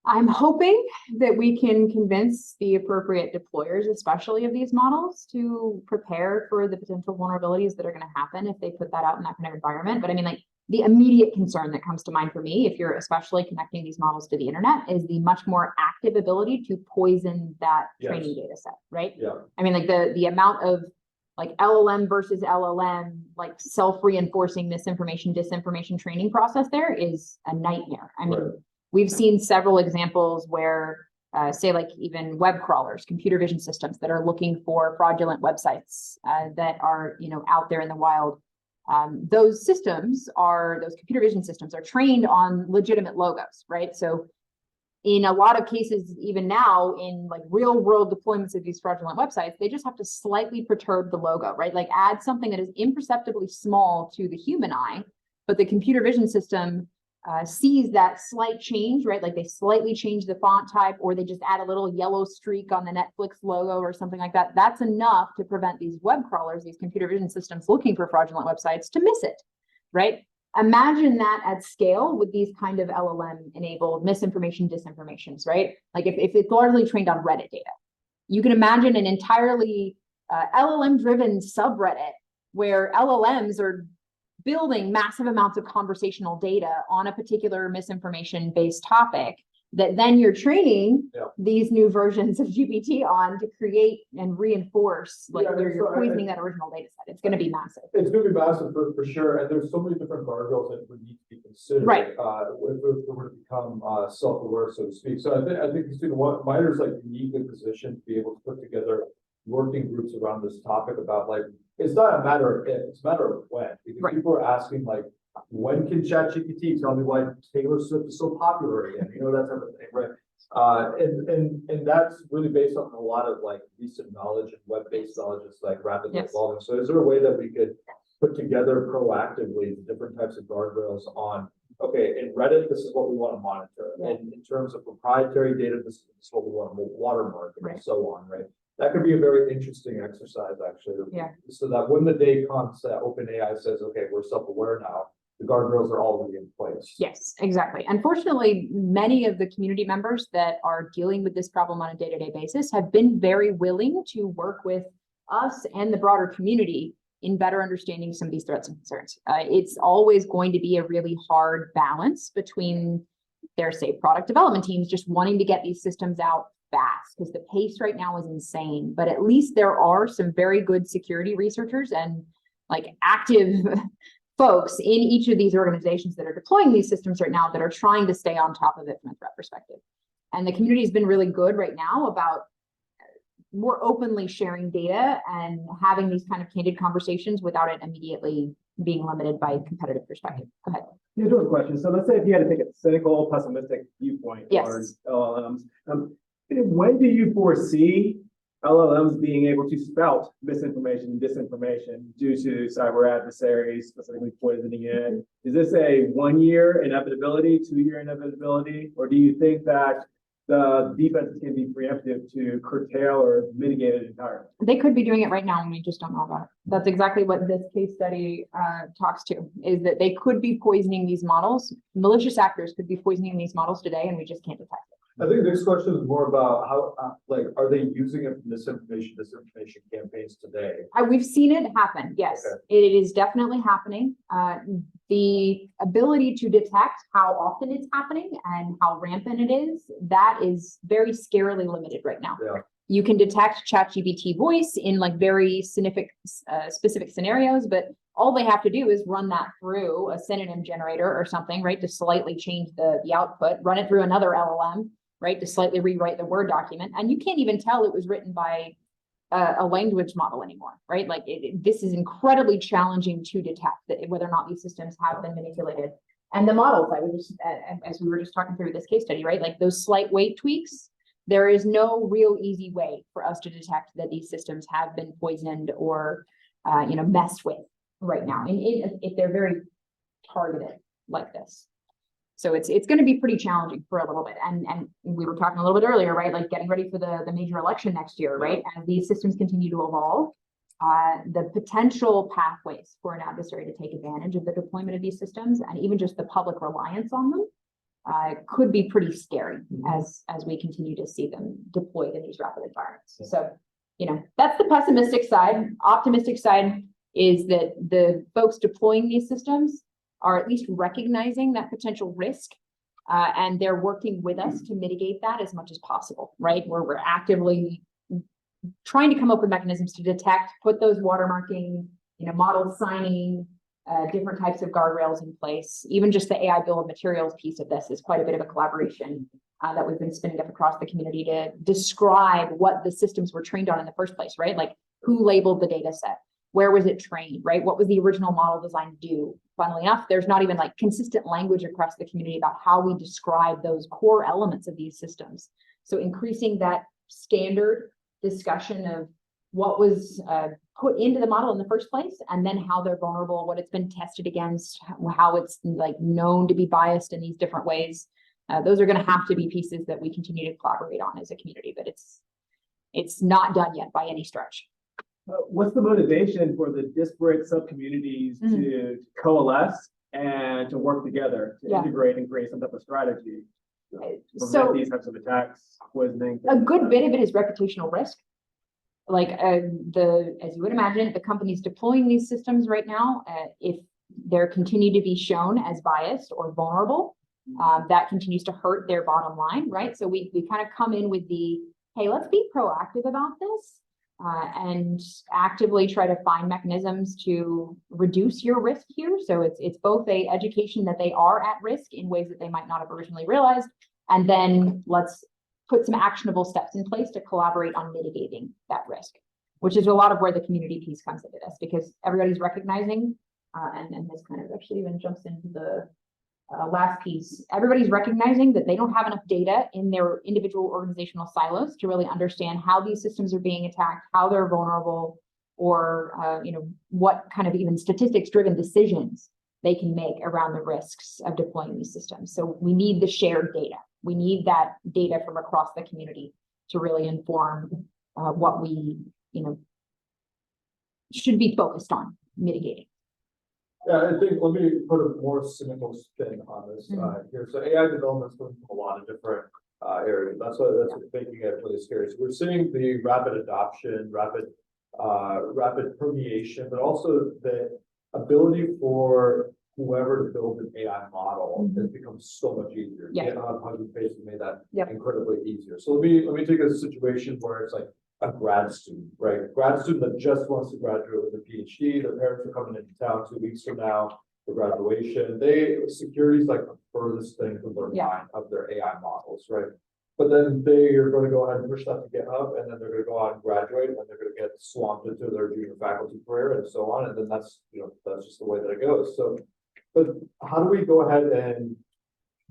I'm hoping that we can convince the appropriate deployers, especially of these models, to prepare for the potential vulnerabilities that are going to happen if they put that out in that kind of environment. But I mean, like, the immediate concern that comes to mind for me, if you're especially connecting these models to the internet, is the much more active ability to poison that training data set, right? Yeah. I mean, like the amount of like LLM versus LLM, like self-reinforcing misinformation, disinformation training process there is a nightmare. I mean, Right. we've seen several examples where, say, like even web crawlers, computer vision systems that are looking for fraudulent websites that are, you know, out there in the wild. Those computer vision systems are trained on legitimate logos, right? So in a lot of cases, even now in like real world deployments of these fraudulent websites, they just have to slightly perturb the logo, right? Like add something that is imperceptibly small to the human eye, but the computer vision system sees that slight change, right? Like they slightly change the font type, or they just add a little yellow streak on the Netflix logo or something like that. That's enough to prevent these web crawlers, these computer vision systems looking for fraudulent websites to miss it, right? Imagine that at scale with these kind of LLM enabled misinformation, disinformations, right? Like if it's largely trained on Reddit data, you can imagine an entirely LLM driven subreddit where LLMs are building massive amounts of conversational data on a particular misinformation based topic that then you're training these new versions of GPT on to create and reinforce, like you're poisoning that original data set. It's going to be massive. It's going to be massive for sure, and there's so many different guardrails that would need to be considered, Right. If we were to become self-aware, so to speak. So I think Christina, MITRE's like uniquely positioned to be able to put together working groups around this topic about like, it's not a matter of if, it's a matter of when, because Right. people are asking like, when can ChatGPT tell me why Taylor Swift is so popular again? You know, that type of thing, right? And that's really based on a lot of like recent knowledge and web-based knowledge is like rapidly evolving. So is there a way that we could put together proactively different types of guardrails on, okay, in Reddit, this is what we want to monitor. And in terms of proprietary data, this is what we want to watermark and so on, right? That could be a very interesting exercise, actually. Yeah. So that when the day comes that OpenAI says, okay, we're self-aware now, the guardrails are already in place. Yes, exactly. Unfortunately, many of the community members that are dealing with this problem on a day-to-day basis have been very willing to work with us and the broader community in better understanding some of these threats and concerns. It's always going to be a really hard balance between their, say, product development teams just wanting to get these systems out fast because the pace right now is insane. But at least there are some very good security researchers and like active folks in each of these organizations that are deploying these systems right now that are trying to stay on top of it from a threat perspective. And the community has been really good right now about more openly sharing data and having these kind of candid conversations without it immediately being limited by competitive perspective. Go ahead. Here's a question. So let's say if you had to take a cynical, pessimistic viewpoint Yes. towards LLMs, when do you foresee LLMs being able to spout misinformation and disinformation due to cyber adversaries, specifically poisoning it? Is this a 1 year inevitability, 2 year inevitability, or do you think that the defense can be preemptive to curtail or mitigate it entirely? They could be doing it right now and we just don't know about it. That's exactly what this case study talks to, is that they could be poisoning these models. Malicious actors could be poisoning these models today and we just can't detect it. I think this question is more about how, like, are they using it for disinformation campaigns today? We've seen it happen. Yes, it is definitely happening. The ability to detect how often it's happening and how rampant it is, that is very scarily limited right now. Yeah. You can detect ChatGPT voice in like very specific scenarios, but all they have to do is run that through a synonym generator or something, right? To slightly change the output, run it through another LLM, right? To slightly rewrite the Word document. And you can't even tell it was written by a language model anymore, right? Like this is incredibly challenging to detect that whether or not these systems have been manipulated. And the models, I would just, as we were just talking through this case study, right? Like those slight weight tweaks, there is no real easy way for us to detect that these systems have been poisoned or, messed with right now. And if they're very targeted like this. So it's going to be pretty challenging for a little bit. And we were talking a little bit earlier, right? Like getting ready for the major election next year, right? As these systems continue to evolve, the potential pathways for an adversary to take advantage of the deployment of these systems and even just the public reliance on them could be pretty scary as we continue to see them deployed in these rapid environments. So, that's the pessimistic side. Optimistic side is that the folks deploying these systems are at least recognizing that potential risk, and they're working with us to mitigate that as much as possible, right? Where we're actively trying to come up with mechanisms to detect, put those watermarking, model signing, different types of guardrails in place. Even just the AI bill of materials piece of this is quite a bit of a collaboration that we've been spinning up across the community to describe what the systems were trained on in the first place, right? Like who labeled the data set? Where was it trained, right? What was the original model design do? Funnily enough, there's not even like consistent language across the community about how we describe those core elements of these systems. So increasing that standard discussion of what was put into the model in the first place, and then how they're vulnerable, what it's been tested against, how it's like known to be biased in these different ways. Those are going to have to be pieces that we continue to collaborate on as a community, but it's not done yet by any stretch. What's the motivation for the disparate sub-communities to coalesce and to work together to integrate and create some type of strategy? To prevent these types of attacks, poisoning. A good bit of it is reputational risk. Like as you would imagine, the companies deploying these systems right now, if they're continue to be shown as biased or vulnerable, that continues to hurt their bottom line, right? So we kind of come in with the, hey, let's be proactive about this and actively try to find mechanisms to reduce your risk here. So it's both a education that they are at risk in ways that they might not have originally realized, and then let's put some actionable steps in place to collaborate on mitigating that risk, which is a lot of where the community piece comes into this, because everybody's recognizing, and this kind of actually even jumps into the last piece, everybody's recognizing that they don't have enough data in their individual organizational silos to really understand how these systems are being attacked, how they're vulnerable, or what kind of even statistics-driven decisions they can make around the risks of deploying these systems. So we need the shared data. We need that data from across the community to really inform what we, should be focused on mitigating. Yeah, I think, let me put a more cynical spin on this here. So AI development is coming from a lot of different areas. That's what making it really scary. So we're seeing the rapid adoption, rapid permeation, but also the ability for whoever to build an AI model has become so much easier. Yeah. GitHub, Hugging Face has made that incredibly easier. So let me take a situation where it's like a grad student, right? Grad student that just wants to graduate with a PhD. Their parents are coming into town 2 weeks from now for graduation. Security is like the furthest thing from their mind of their AI models, right? But then they are going to go ahead and push that to GitHub, and then they're going to go out and graduate, and they're going to get swamped into their junior faculty career and so on. And then that's just the way that it goes. So, but how do we go ahead and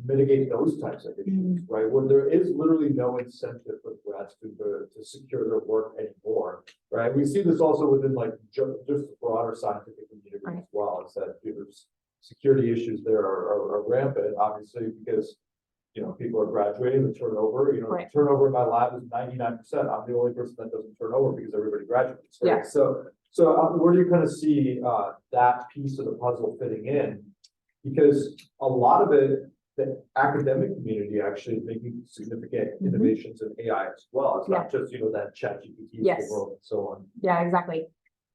mitigate those types of issues, right? When there is literally no incentive for grad students to secure their work anymore, right? We see this also within like just the broader scientific community as well. It's that there's security issues there are rampant, obviously, because people are graduating, the turnover, the turnover in my lab is 99%. I'm the only person that doesn't turn over because everybody graduates, right? Yeah. So where do you kind of see that piece of the puzzle fitting in? Because a lot of it, the academic community actually is making significant innovations in AI as well. It's not just, that ChatGPT of the world and so on. Yeah, exactly.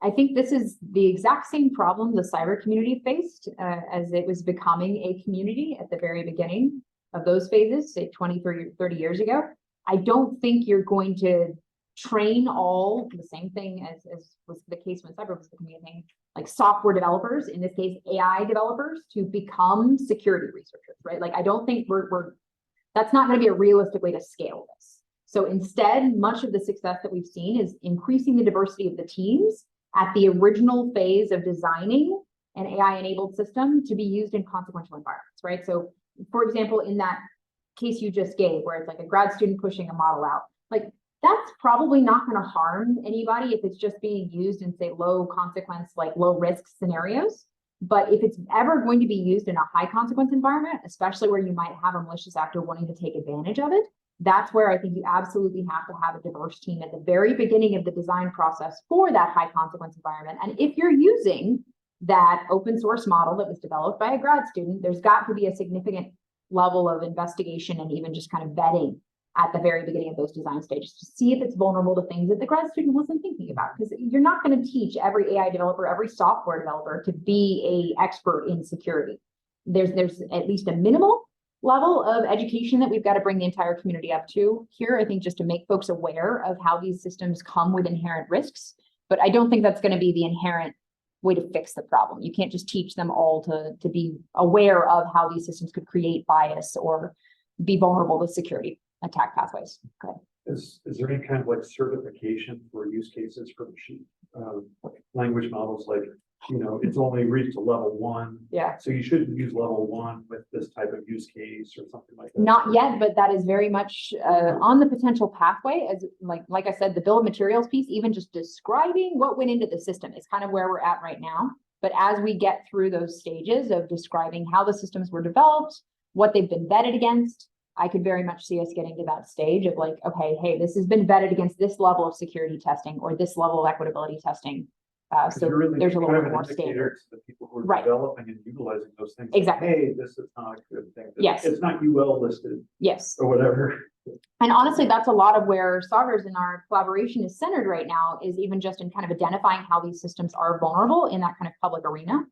I think this is the exact same problem the cyber community faced as it was becoming a community at the very beginning of those phases, say 20, 30 years ago. I don't think you're going to train all the same thing as was the case when cyber was the community, like software developers, in this case, AI developers, to become security researchers, right? Like, I don't think that's not going to be a realistic way to scale this. So instead, much of the success that we've seen is increasing the diversity of the teams at the original phase of designing an AI-enabled system to be used in consequential environments, right? So, for example, in that case you just gave, where it's like a grad student pushing a model out, like that's probably not going to harm anybody if it's just being used in, say, low consequence, like low risk scenarios. But if it's ever going to be used in a high consequence environment, especially where you might have a malicious actor wanting to take advantage of it, That's where I think you absolutely have to have a diverse team at the very beginning of the design process for that high consequence environment. And if you're using that open source model that was developed by a grad student, there's got to be a significant level of investigation and even just kind of vetting at the very beginning of those design stages to see if it's vulnerable to things that the grad student wasn't thinking about. Because you're not going to teach every AI developer, every software developer to be an expert in security. There's at least a minimal level of education that we've got to bring the entire community up to here, I think, just to make folks aware of how these systems come with inherent risks. But I don't think that's going to be the inherent way to fix the problem. You can't just teach them all to be aware of how these systems could create bias or be vulnerable to security attack pathways. Okay. Is there any kind of like certification for use cases for machine language models? Like, you know, it's only reached to level 1. Yeah. So you shouldn't use level 1 with this type of use case or something like that. Not yet, but that is very much on the potential pathway. As like I said, the bill of materials piece, even just describing what went into the system is kind of where we're at right now. But as we get through those stages of describing how the systems were developed, what they've been vetted against, I could very much see us getting to that stage of like, okay, hey, this has been vetted against this level of security testing or this level of equitability testing. So really there's a little kind of bit an more indicator standard. to the people who are Right. developing and utilizing those things. Exactly. Like, hey, this is not a good thing. Yes. It's not UL listed Yes. or whatever. And honestly, that's a lot of where SOGRs in our collaboration is centered right now, is even just in kind of identifying how these systems are vulnerable in that kind of public arena.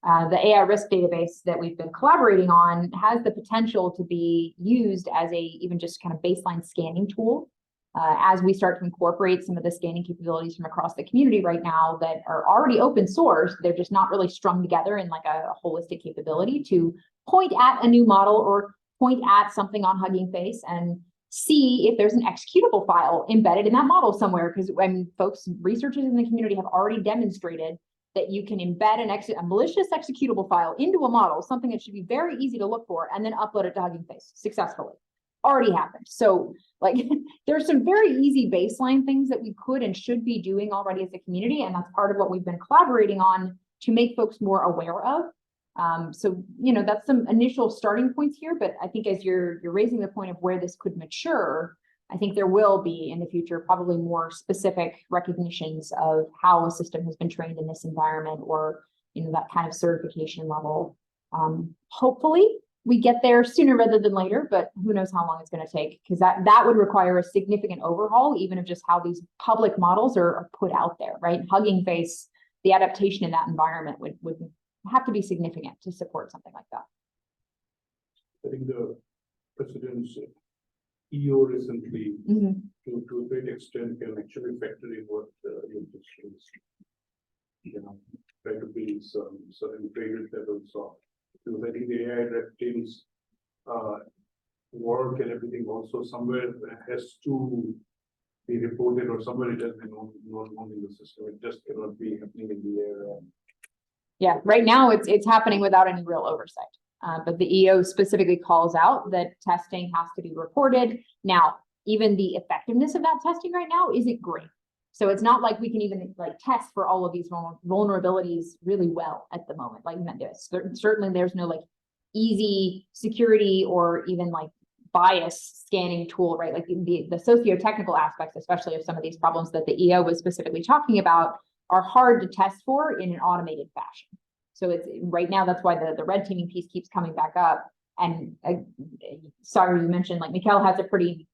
The AI risk database that we've been collaborating on has the potential to be used as a even just kind of baseline scanning tool. As we start to incorporate some of the scanning capabilities from across the community right now that are already open source, they're just not really strung together in like a holistic capability to point at a new model or point at something on Hugging Face and see if there's an executable file embedded in that model somewhere. Because when folks, researchers in the community have already demonstrated that you can embed a malicious executable file into a model, something that should be very easy to look for, and then upload it to Hugging Face successfully. Already happened. So like there's some very easy baseline things that we could and should be doing already as a community. And that's part of what we've been collaborating on to make folks more aware of. So, you know, that's some initial starting points here, but I think as you're raising the point of where this could mature, I think there will be in the future probably more specific recognitions of how a system has been trained in this environment, or, you know, that kind of certification level. Hopefully we get there sooner rather than later, but who knows how long it's going to take, because that would require a significant overhaul, even of just how these public models are put out there, right? Hugging Face, the adaptation in that environment would have to be significant to support something like that. I think the president's EO recently, to a great extent, can actually factor in what you just raised. You know, try to build some certain graded levels of, because I think the AI red teams work and everything also somewhere has to be reported, or somewhere it has been known in the system. It just cannot be happening in the air. Yeah, right now it's happening without any real oversight. But the EO specifically calls out that testing has to be reported. Now, even the effectiveness of that testing right now isn't great. So it's not like we can even like test for all of these vulnerabilities really well at the moment. Like certainly there's no like easy security or even like bias scanning tool, right? Like the socio-technical aspects, especially of some of these problems that the EO was specifically talking about, are hard to test for in an automated fashion. So it's right now, that's why the red teaming piece keeps coming back up. And sorry, you mentioned like Mikkel has a pretty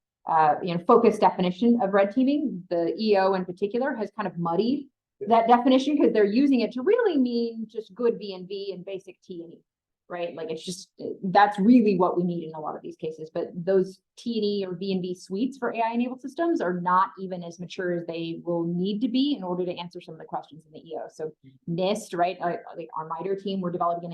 focused definition of red teaming. The EO in particular has kind of muddied that definition because they're using it to really mean just good V&V and basic T&E, right? Like it's just, that's really what we need in a lot of these cases. But those T&E or V&V suites for AI-enabled systems are not even as mature as they will need to be in order to answer some of the questions in the EO. So NIST, right? Like our MITRE team, we're developing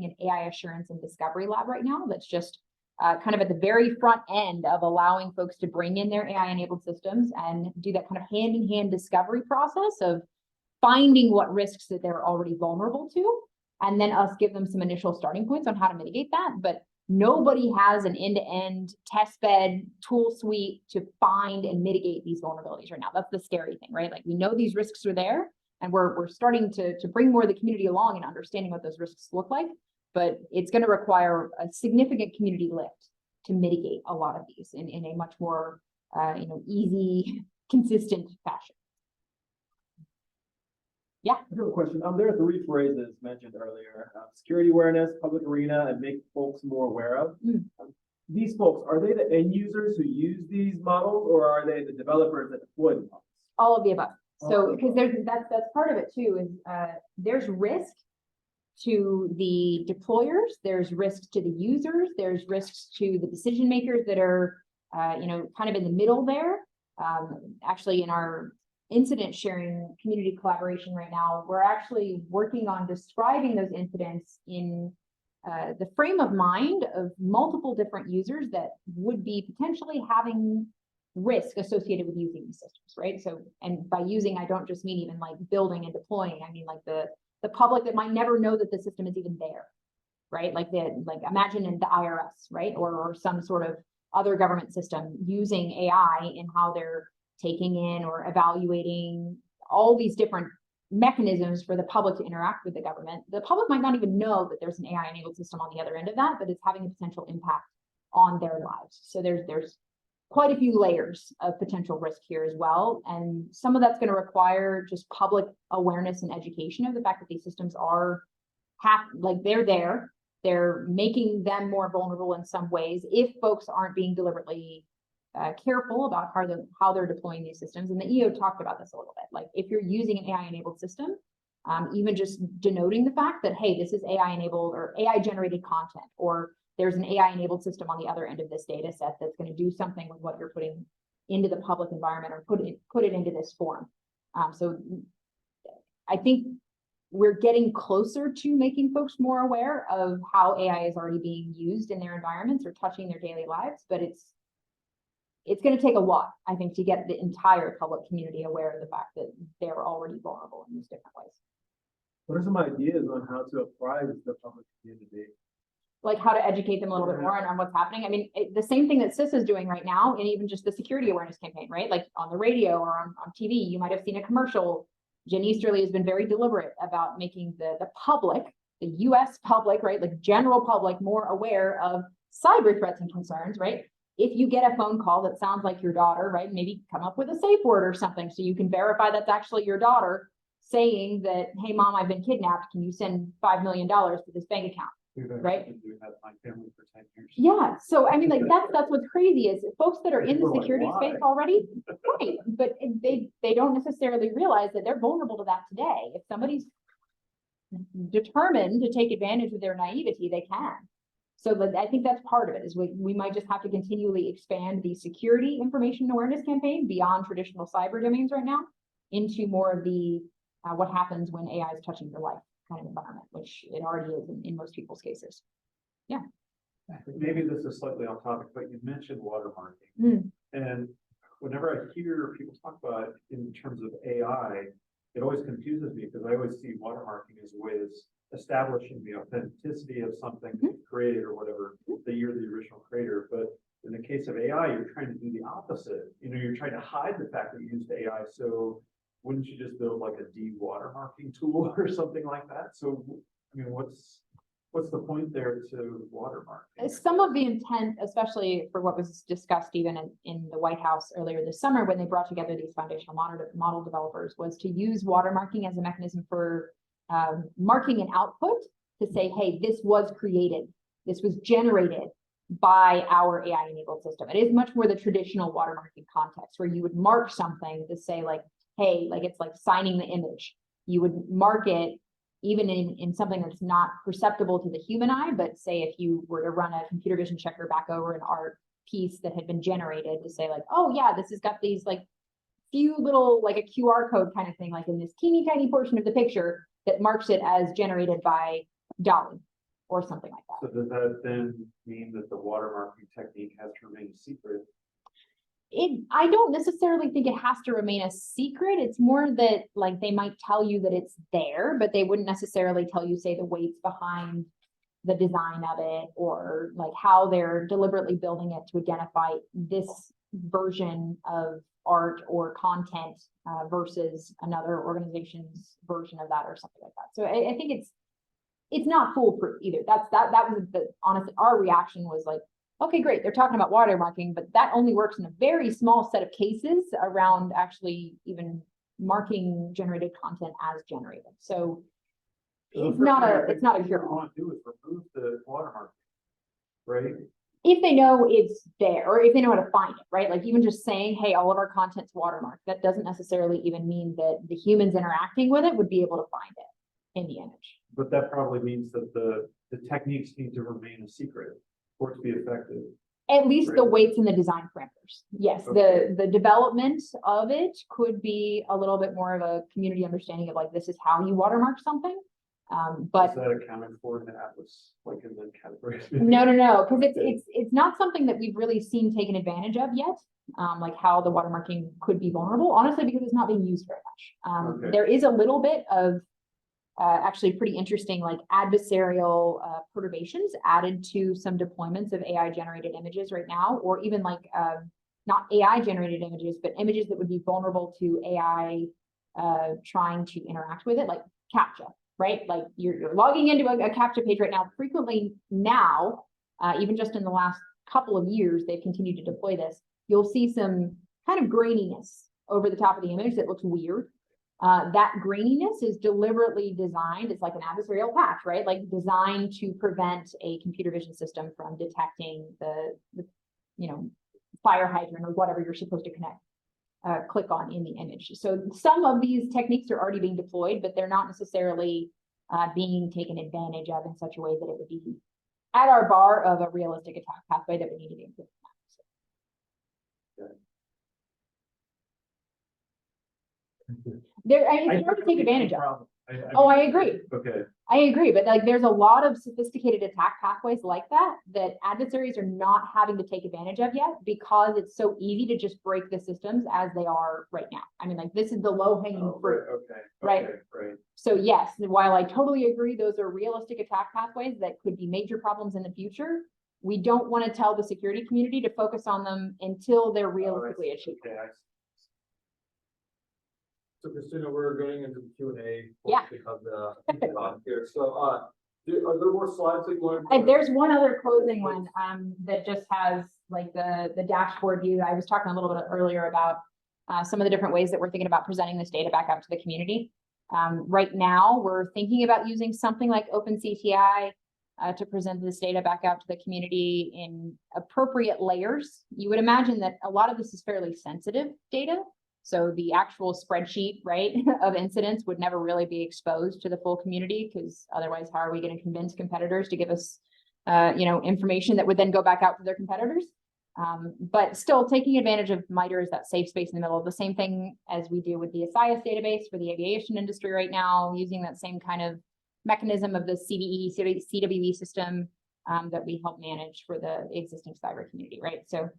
an AI assurance and discovery lab right now that's just kind of at the very front end of allowing folks to bring in their AI-enabled systems and do that kind of hand-in-hand discovery process of finding what risks that they're already vulnerable to, and then us give them some initial starting points on how to mitigate that. But nobody has an end-to-end test bed tool suite to find and mitigate these vulnerabilities right now. That's the scary thing, right? Like we know these risks are there, and we're starting to bring more of the community along and understanding what those risks look like. But it's going to require a significant community lift mitigate a lot of these in a much more, easy, consistent fashion. I have a question. There are three phrases mentioned earlier: security awareness, public arena, and make folks more aware of. These folks, are they the end users who use these models, or are they the developers that deploy the models? All of the above. So, Okay. because that's part of it too, is there's risk to the deployers, there's risks to the users, there's risks to the decision makers that are, kind of in the middle there. Actually, in our incident sharing community collaboration right now, we're actually working on describing those incidents in the frame of mind of multiple different users that would be potentially having risk associated with using these systems, right? So, and by using, I don't just mean even like building and deploying. I mean like the public that might never know that the system is even there, right? Like imagine in the IRS, right? Or some sort of other government system using AI in how they're taking in or evaluating all these different mechanisms for the public to interact with the government. The public might not even know that there's an AI-enabled system on the other end of that, but it's having a potential impact on their lives. So there's quite a few layers of potential risk here as well. And some of that's going to require just public awareness and education of the fact that these systems are they're there. They're making them more vulnerable in some ways if folks aren't being deliberately careful about how they're deploying these systems. And the EO talked about this a little bit. Like if you're using an AI-enabled system, even just denoting the fact that, hey, this is AI-enabled or AI-generated content, or there's an AI-enabled system on the other end of this data set that's going to do something with what you're putting into the public environment or put it into this form. So I think we're getting closer to making folks more aware of how AI is already being used in their environments or touching their daily lives, but it's going to take a lot, I think, to get the entire public community aware of the fact that they're already vulnerable in these different ways. What are some ideas on how to apply this to the public community? Like how to educate them a little bit more on what's happening. I mean, the same thing that CIS is doing right now, and even just the security awareness campaign, right? Like on the radio or on TV, you might have seen a commercial. Jen Easterly has been very deliberate about making the public, the US public, right? Like general public more aware of cyber threats and concerns, right? If you get a phone call that sounds like your daughter, right? Maybe come up with a safe word or something so you can verify that's actually your daughter saying that, hey, mom, I've been kidnapped. Can you send $5 million to this bank account? Right? Been doing that with my family for 10 years. Yeah. So, I mean, like that's what's crazy is folks that are in the People are like, security "Why?" space already, right? But they don't necessarily realize that they're vulnerable to that today. If somebody's determined to take advantage of their naivety, they can. So I think that's part of it is we might just have to continually expand the security information awareness campaign beyond traditional cyber domains right now into more of the what happens when AI is touching your life kind of environment, which it already is in most people's cases. Yeah. Maybe this is slightly off topic, but you mentioned watermarking. And whenever I hear people talk about it in terms of AI, it always confuses me because I always see watermarking as a way of establishing the authenticity of something that you created or whatever, that you're the original creator. But in the case of AI, you're trying to do the opposite. You're trying to hide the fact that you used AI. So wouldn't you just build like a de-watermarking tool or something like that? So, I mean, what's the point there to watermark? Some of the intent, especially for what was discussed even in the White House earlier this summer when they brought together these foundational model developers, was to use watermarking as a mechanism for marking an output to say, hey, this was created, this was generated by our AI-enabled system. It is much more the traditional watermarking context where you would mark something to say like, hey, like it's like signing the image. You would mark it even in something that's not perceptible to the human eye, but say if you were to run a computer vision checker back over an art piece that had been generated to say like, oh yeah, this has got these like few little, like a QR code kind of thing, like in this teeny tiny portion of the picture that marks it as generated by Dolly or something like that. So does that then mean that the watermarking technique has to remain secret? I don't necessarily think it has to remain a secret. It's more that like they might tell you that it's there, but they wouldn't necessarily tell you, say, the weights behind the design of it or like how they're deliberately building it to identify this version of art or content versus another organization's version of that or something like that. So I think it's not foolproof either. That was honestly, our reaction was like, okay, great, they're talking about watermarking, but that only works in a very small set of cases around actually even marking generated content as generated. So it's not a What cure you all. want to do is remove the watermark. Right? If they know it's there, or if they know how to find it, right? Like even just saying, hey, all of our content's watermarked, that doesn't necessarily even mean that the humans interacting with it would be able to find it in the image. But that probably means that the techniques need to remain a secret for it to be effective. At least the Right. weights and the design parameters. Yes, Okay. the development of it could be a little bit more of a community understanding of like, this is how you watermark something. But Is that accounted for in the Atlas, like in the category? no, because Okay. it's not something that we've really seen taken advantage of yet. Like how the watermarking could be vulnerable, honestly, because it's not being used very much. Okay. There is a little bit of actually pretty interesting like adversarial perturbations added to some deployments of AI generated images right now, or even like not AI generated images, but images that would be vulnerable to AI trying to interact with it, like CAPTCHA. Right? Like you're logging into a CAPTCHA page right now. Frequently now, even just in the last couple of years, they've continued to deploy this. You'll see some kind of graininess over the top of the image that looks weird. That graininess is deliberately designed. It's like an adversarial patch, right? Like designed to prevent a computer vision system from detecting the fire hydrant or whatever you're supposed to click on in the image. So some of these techniques are already being deployed, but they're not necessarily being taken advantage of in such a way that it would be at our bar of a realistic attack pathway that would need to be improved. It's hard to take advantage of. Oh, I agree. Okay, I agree, but like there's a lot of sophisticated attack pathways like that adversaries are not having to take advantage of yet because it's so easy to just break the systems as they are right now. I mean, like this is the low hanging fruit. okay. Right. Okay, right. So yes, while I totally agree, those are realistic attack pathways that could be major problems in the future. We don't want to tell the security community to focus on them until they're realistically achieved. Okay, I see. So Christina, we're going into the Q&A. Yeah. Here, so, are there more slides that you want? And there's one other closing one that just has like the dashboard view. I was talking a little bit earlier about some of the different ways that we're thinking about presenting this data back out to the community. Right now, we're thinking about using something like OpenCTI to present this data back out to the community in appropriate layers. You would imagine that a lot of this is fairly sensitive data. So the actual spreadsheet, right, of incidents would never really be exposed to the full community because otherwise, how are we going to convince competitors to give us, information that would then go back out to their competitors? But still taking advantage of MITRE as that safe space in the middle. The same thing as we do with the SIS database for the aviation industry right now, using that same kind of mechanism of the CWE system that we help manage for the existing cyber community, right? So,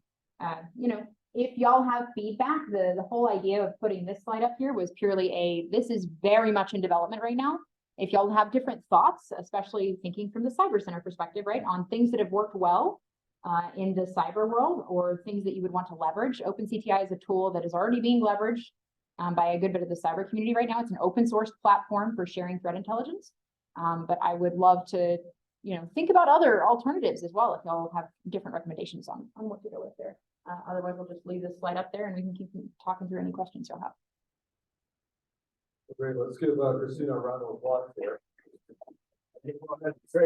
if y'all have feedback, the whole idea of putting this slide up here was purely this is very much in development right now. If y'all have different thoughts, especially thinking from the Cyber Center perspective, right, on things that have worked well in the cyber world or things that you would want to leverage, OpenCTI is a tool that is already being leveraged by a good bit of the cyber community right now. It's an open source platform for sharing threat intelligence. But I would love to, think about other alternatives as well if y'all have different recommendations on what to go with there. Otherwise, we'll just leave this slide up there and we can keep talking through any questions you'll have. Great, let's give Christina a round of applause here. Very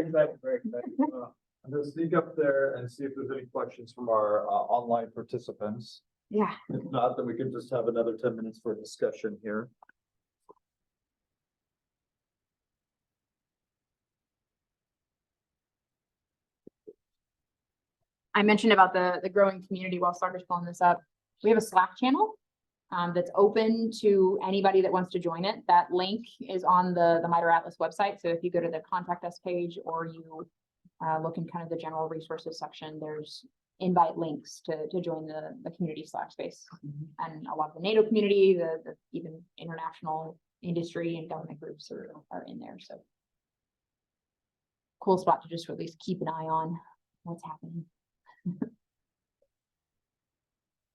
exciting, very exciting. I'm gonna sneak up there and see if there's any questions from our online participants. Yeah. If not, then we can just have another 10 minutes for discussion here. I mentioned about the growing community while Sarkis pulling this up. We have a Slack channel that's open to anybody that wants to join it. That link is on the MITRE ATLAS website. So if you go to the contact us page or you look in kind of the general resources section, there's invite links to join the community Slack space. And a lot of the NATO community, the even international industry and government groups are in there. So cool spot to just at least keep an eye on what's happening.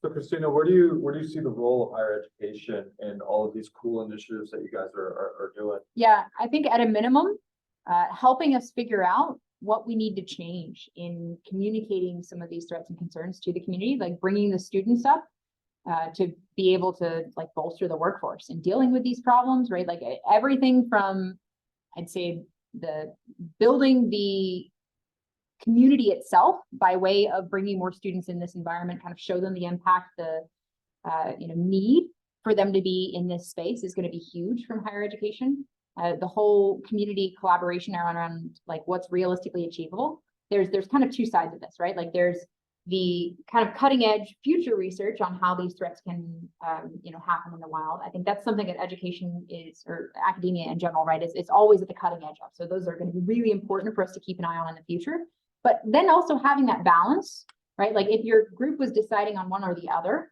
So Christina, where do you see the role of higher education in all of these cool initiatives that you guys are doing? Yeah, I think at a minimum, helping us figure out what we need to change in communicating some of these threats and concerns to the community, like bringing the students up to be able to like bolster the workforce and dealing with these problems, right? Like everything from, I'd say, the building the community itself by way of bringing more students in this environment, kind of show them the impact, the need for them to be in this space is going to be huge from higher education. The whole community collaboration around like what's realistically achievable. There's kind of two sides of this, right? Like there's the kind of cutting edge future research on how these threats can, happen in the wild. I think that's something that education is, or academia in general, right? It's always at the cutting edge of. So those are going to be really important for us to keep an eye on in the future. But then also having that balance, right? Like if your group was deciding on one or the other,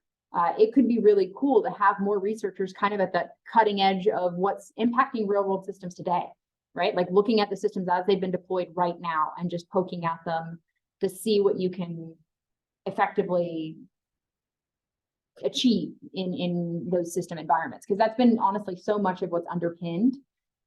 it could be really cool to have more researchers kind of at that cutting edge of what's impacting real world systems today, right? Like looking at the systems as they've been deployed right now and just poking at them to see what you can effectively achieve in those system environments. Because that's been honestly so much of what's underpinned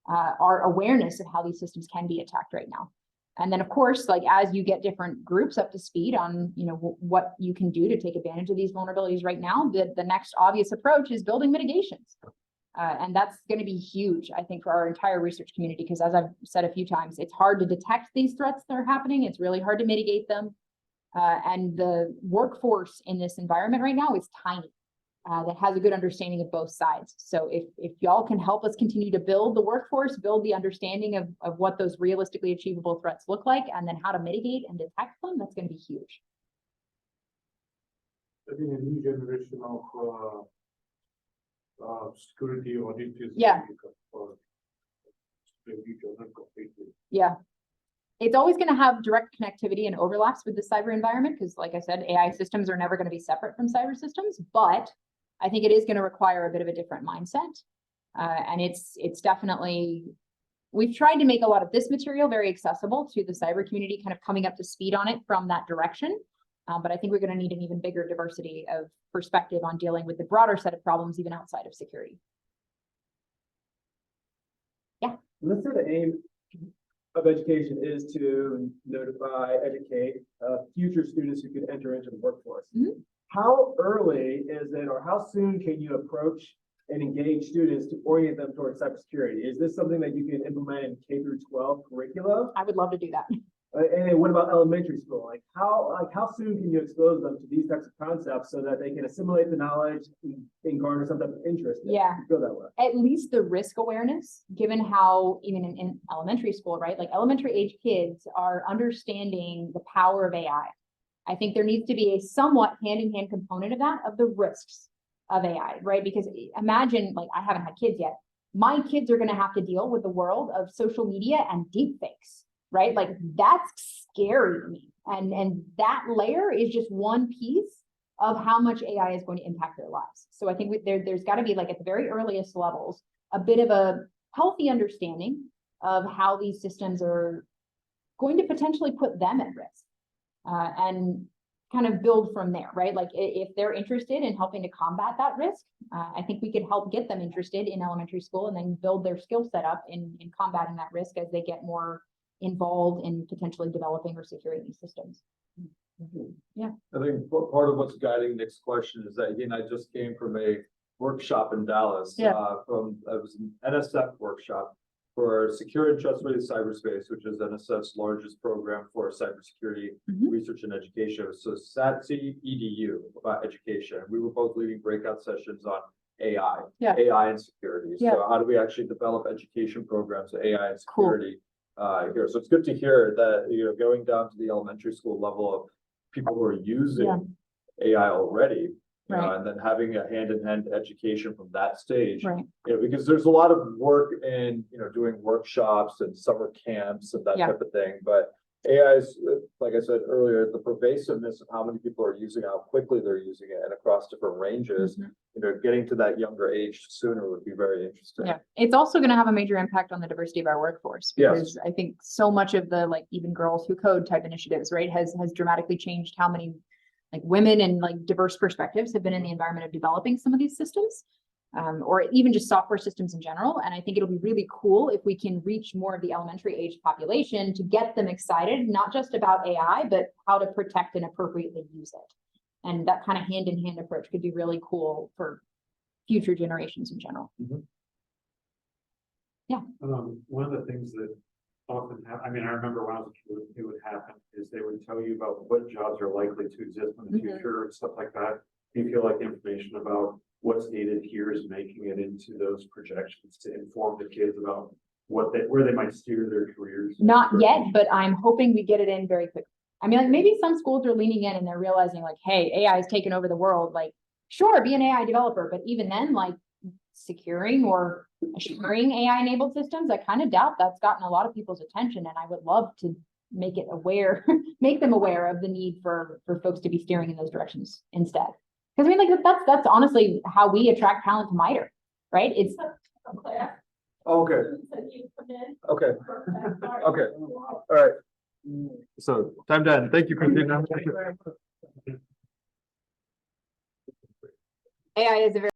our awareness of how these systems can be attacked right now. And then, of course, like as you get different groups up to speed on, what you can do to take advantage of these vulnerabilities right now, the next obvious approach is building mitigations. And that's going to be huge, I think, for our entire research community, because as I've said a few times, it's hard to detect these threats that are happening. It's really hard to mitigate them. And the workforce in this environment right now is tiny. That has a good understanding of both sides. So if y'all can help us continue to build the workforce, build the understanding of what those realistically achievable threats look like, and then how to mitigate and detect them, that's going to be huge. I think a new generation of security audit is. Yeah. Yeah. It's always going to have direct connectivity and overlaps with the cyber environment, because like I said, AI systems are never going to be separate from cyber systems, but I think it is going to require a bit of a different mindset. And it's definitely, we've tried to make a lot of this material very accessible to the cyber community, kind of coming up to speed on it from that direction. But I think we're going to need an even bigger diversity of perspective on dealing with the broader set of problems, even outside of security. Yeah. Let's say the aim of education is to notify, educate future students who could enter into the workforce. Mm-hmm. How early is it, or how soon can you approach and engage students to orient them towards cybersecurity? Is this something that you can implement in K through 12 curricula? I would love to do that. And then what about elementary school? Like how soon can you expose them to these types of concepts so that they can assimilate the knowledge and garner some type of interest? Yeah. Feel that way. At least the risk awareness, given how even in elementary school, right? Like elementary age kids are understanding the power of AI. I think there needs to be a somewhat hand-in-hand component of that, of the risks of AI, right? Because imagine, like, I haven't had kids yet. My kids are going to have to deal with the world of social media and deep fakes, right? Like that's scary to me. And that layer is just one piece of how much AI is going to impact their lives. So I think there's got to be, like, at the very earliest levels, a bit of a healthy understanding of how these systems are going to potentially put them at risk. And kind of build from there, right? Like if they're interested in helping to combat that risk, I think we could help get them interested in elementary school and then build their skill set up in combating that risk as they get more involved in potentially developing or securing these systems. Yeah. I think part of what's guiding Nick's question is that he and I just came from a workshop in Dallas. Yeah. It was an NSF workshop for Secure and Trustworthy Cyberspace, which is NSF's largest program for cybersecurity research and education. So SATC EDU about education. We were both leading breakout sessions on AI, AI and security. So how do we actually develop education programs, AI and security here? So it's good to hear that, going down to the elementary school level of people who are using AI already. And then having a hand-in-hand education from that stage, because there's a lot of work in, doing workshops and summer camps and that type of thing. But AI is, like I said earlier, the pervasiveness of how many people are using it, how quickly they're using it, and across different ranges, getting to that younger age sooner would be very interesting. Yeah, it's also going to have a major impact on the diversity of our workforce, because I think so much of the, like, even girls who code type initiatives, right, has dramatically changed how many, like, women and, like, diverse perspectives have been in the environment of developing some of these systems. or even just software systems in general. And I think it'll be really cool if we can reach more of the elementary age population to get them excited, not just about AI, but how to protect and appropriately use it. And that kind of hand-in-hand approach could be really cool for future generations in general. One of the things that often I mean, I remember when I was a kid, it would happen is they would tell you about what jobs are likely to exist in the future and stuff like that. You feel like information about what's needed here is making it into those projections to inform the kids about where they might steer their careers. Not yet, but I'm hoping we get it in very quickly. I mean, like maybe some schools are leaning in and they're realizing like, hey, AI has taken over the world. Like, sure, be an AI developer, but even then, like securing or assuring AI-enabled systems, I kind of doubt that's gotten a lot of people's attention. And I would love to make it aware, make them aware of the need for folks to be steering in those directions instead. Because I mean, like that's honestly how we attract talent to MITRE, right? It's Okay, okay, okay, all right. So time to end. Thank you, Christina. AI is a very